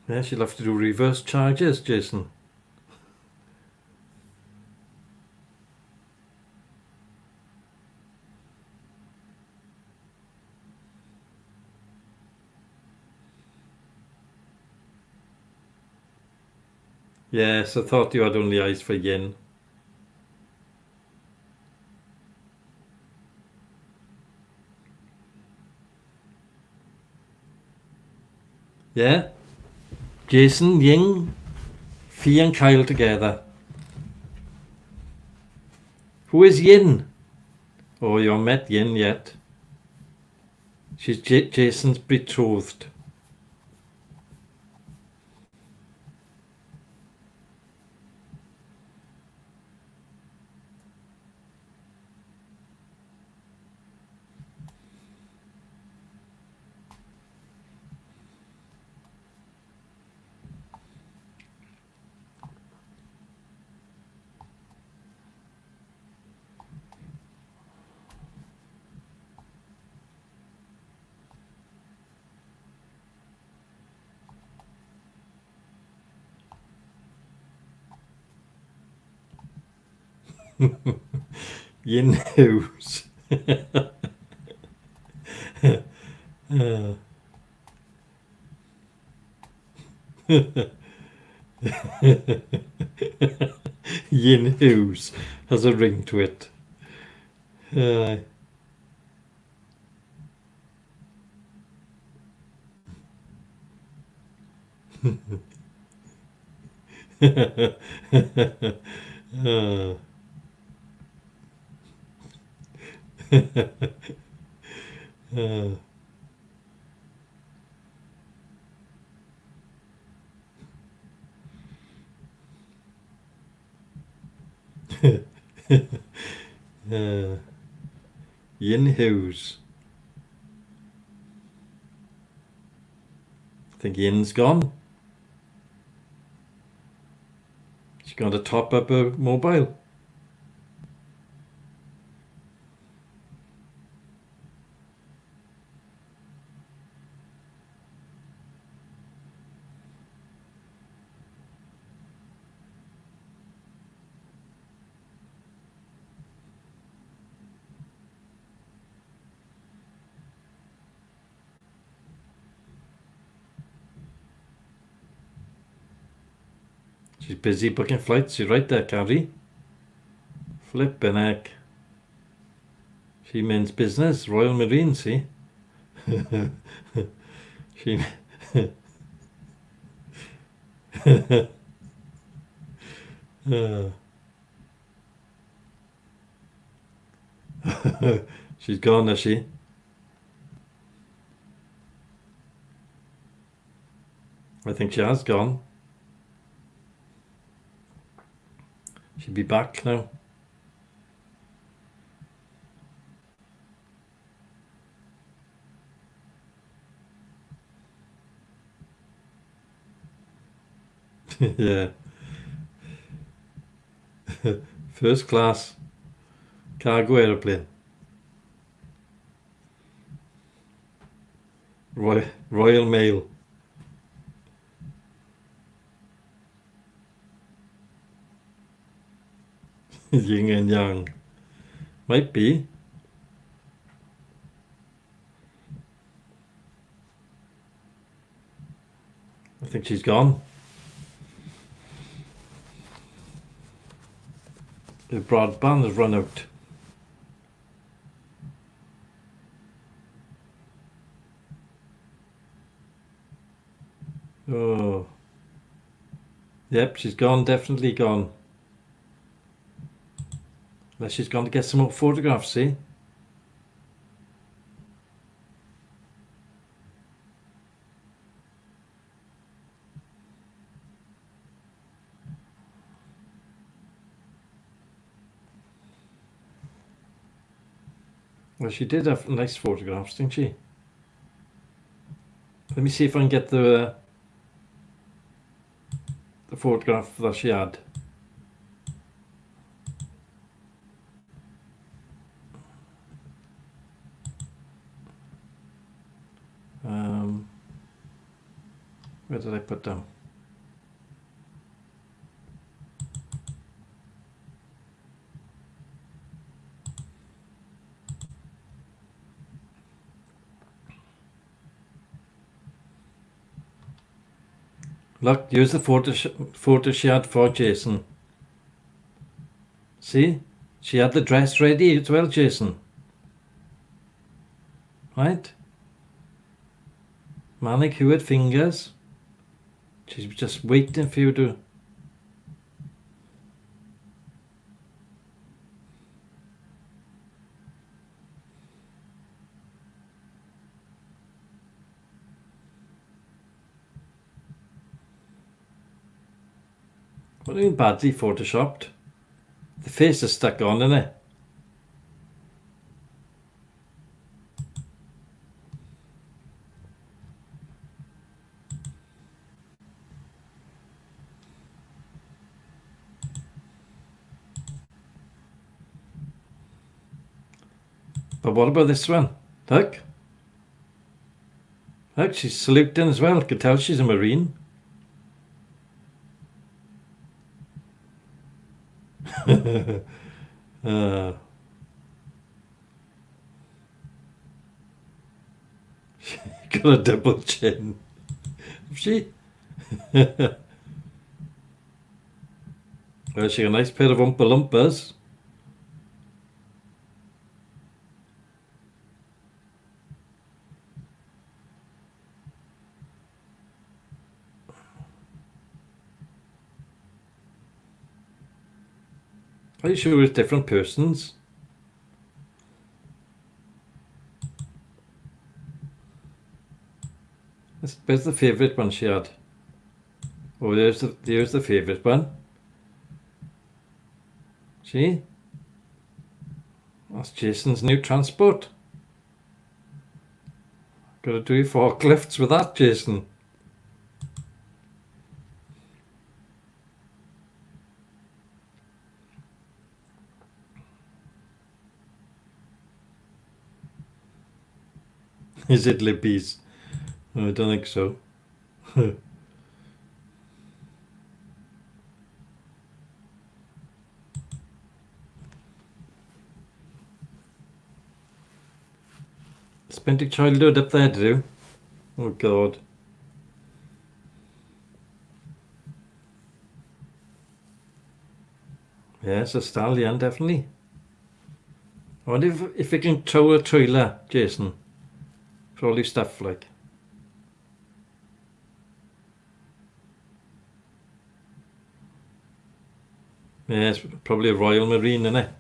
Yeah, she'll have to do reverse charges, Jason. Yes, I thought you had only eyes for Yin. Yeah? Jason, Ying, Fee and Kyle together. Who is Yin? Oh, you haven't met Yin yet. She's Jason's betrothed. Yin knows. Yin Hughes has a ring to it. Yin Hughes. I think Yin's gone. She's going to top up her mobile. She's busy booking flights. You're right there, Carrie. Flippin' heck. She means business. Royal Marine, see? She... She's gone, is she? I think she has gone. She'll be back now. Yeah. First class cargo aeroplane. Royal Mail. Yin and yang. Might be. I think she's gone. The broadband has run out. Oh. Yep, she's gone, definitely gone. Unless she's gone to get some more photographs, see? Well, she did have nice photographs, didn't she? Let me see if I can get the photograph that she had. Where did I put them? Look, here's the photo she had for Jason. See? She had the dress ready as well, Jason. Right? Manicured fingers. She's just waiting for you to... What do you mean badly photoshopped? The face is stuck on, isn't it? But what about this one? Look. Look, she's saluting as well. You can tell she's a Marine. She got a double chin. She? Well, she got a nice pair of Oompa Loompas. Are you sure it's different persons? Where's the favourite one she had? Oh, there's the favourite one. See? That's Jason's new transport. Gotta do your forklifts with that, Jason. Is it Libby's? Oh, I don't think so. Spent your childhood up there, did you? Oh God. Yes, a stallion, definitely. I wonder if we can tow a trailer, Jason, for all your stuff, like. Yes, probably a Royal Marine, innit?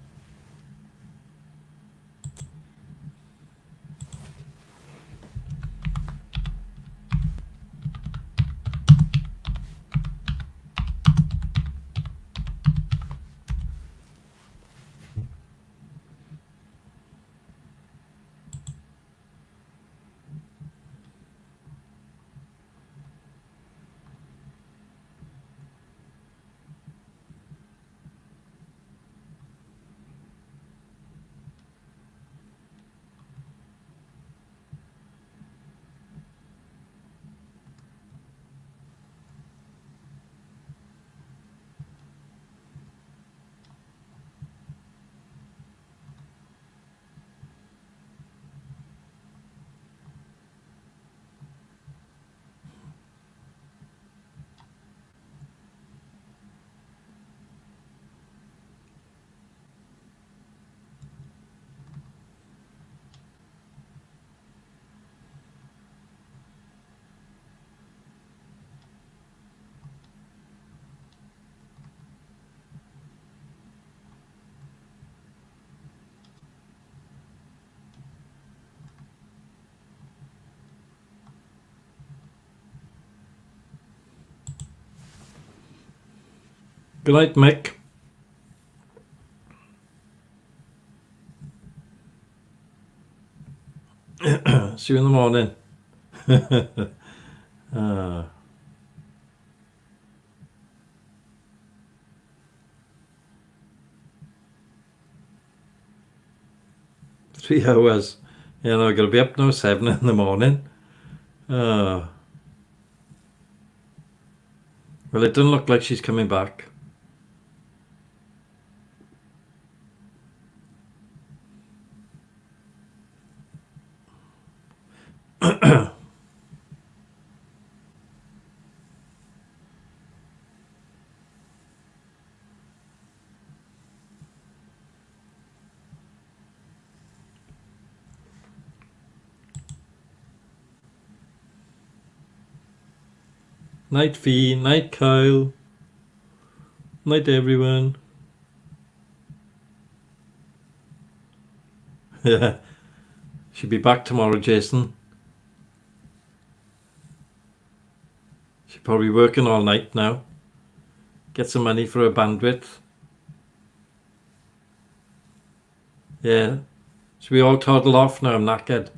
Good night, Mick. See you in the morning. Ah. 3 hours. Yeah, no, I'm going to be up now 7 in the morning. Well, it doesn't look like she's coming back. Night Fee, night Kyle, night everyone. Yeah, she'll be back tomorrow, Jason. She's probably working all night now. Get some money for her bandwidth. Yeah. Should we all toddle off now? I'm knackered.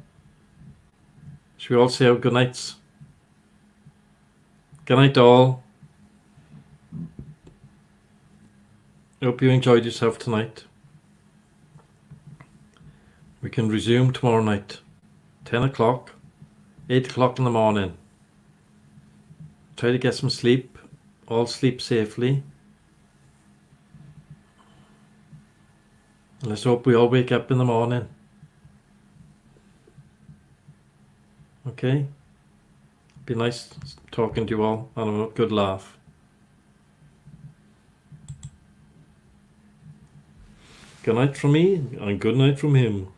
Should we all say our good nights? Good night, all. Hope you enjoyed yourself tonight. We can resume tomorrow night. 10 o'clock, 8 o'clock in the morning. Try to get some sleep. All sleep safely. Let's hope we all wake up in the morning. Okay? Be nice talking to you all and a good laugh. Good night from me and good night from him.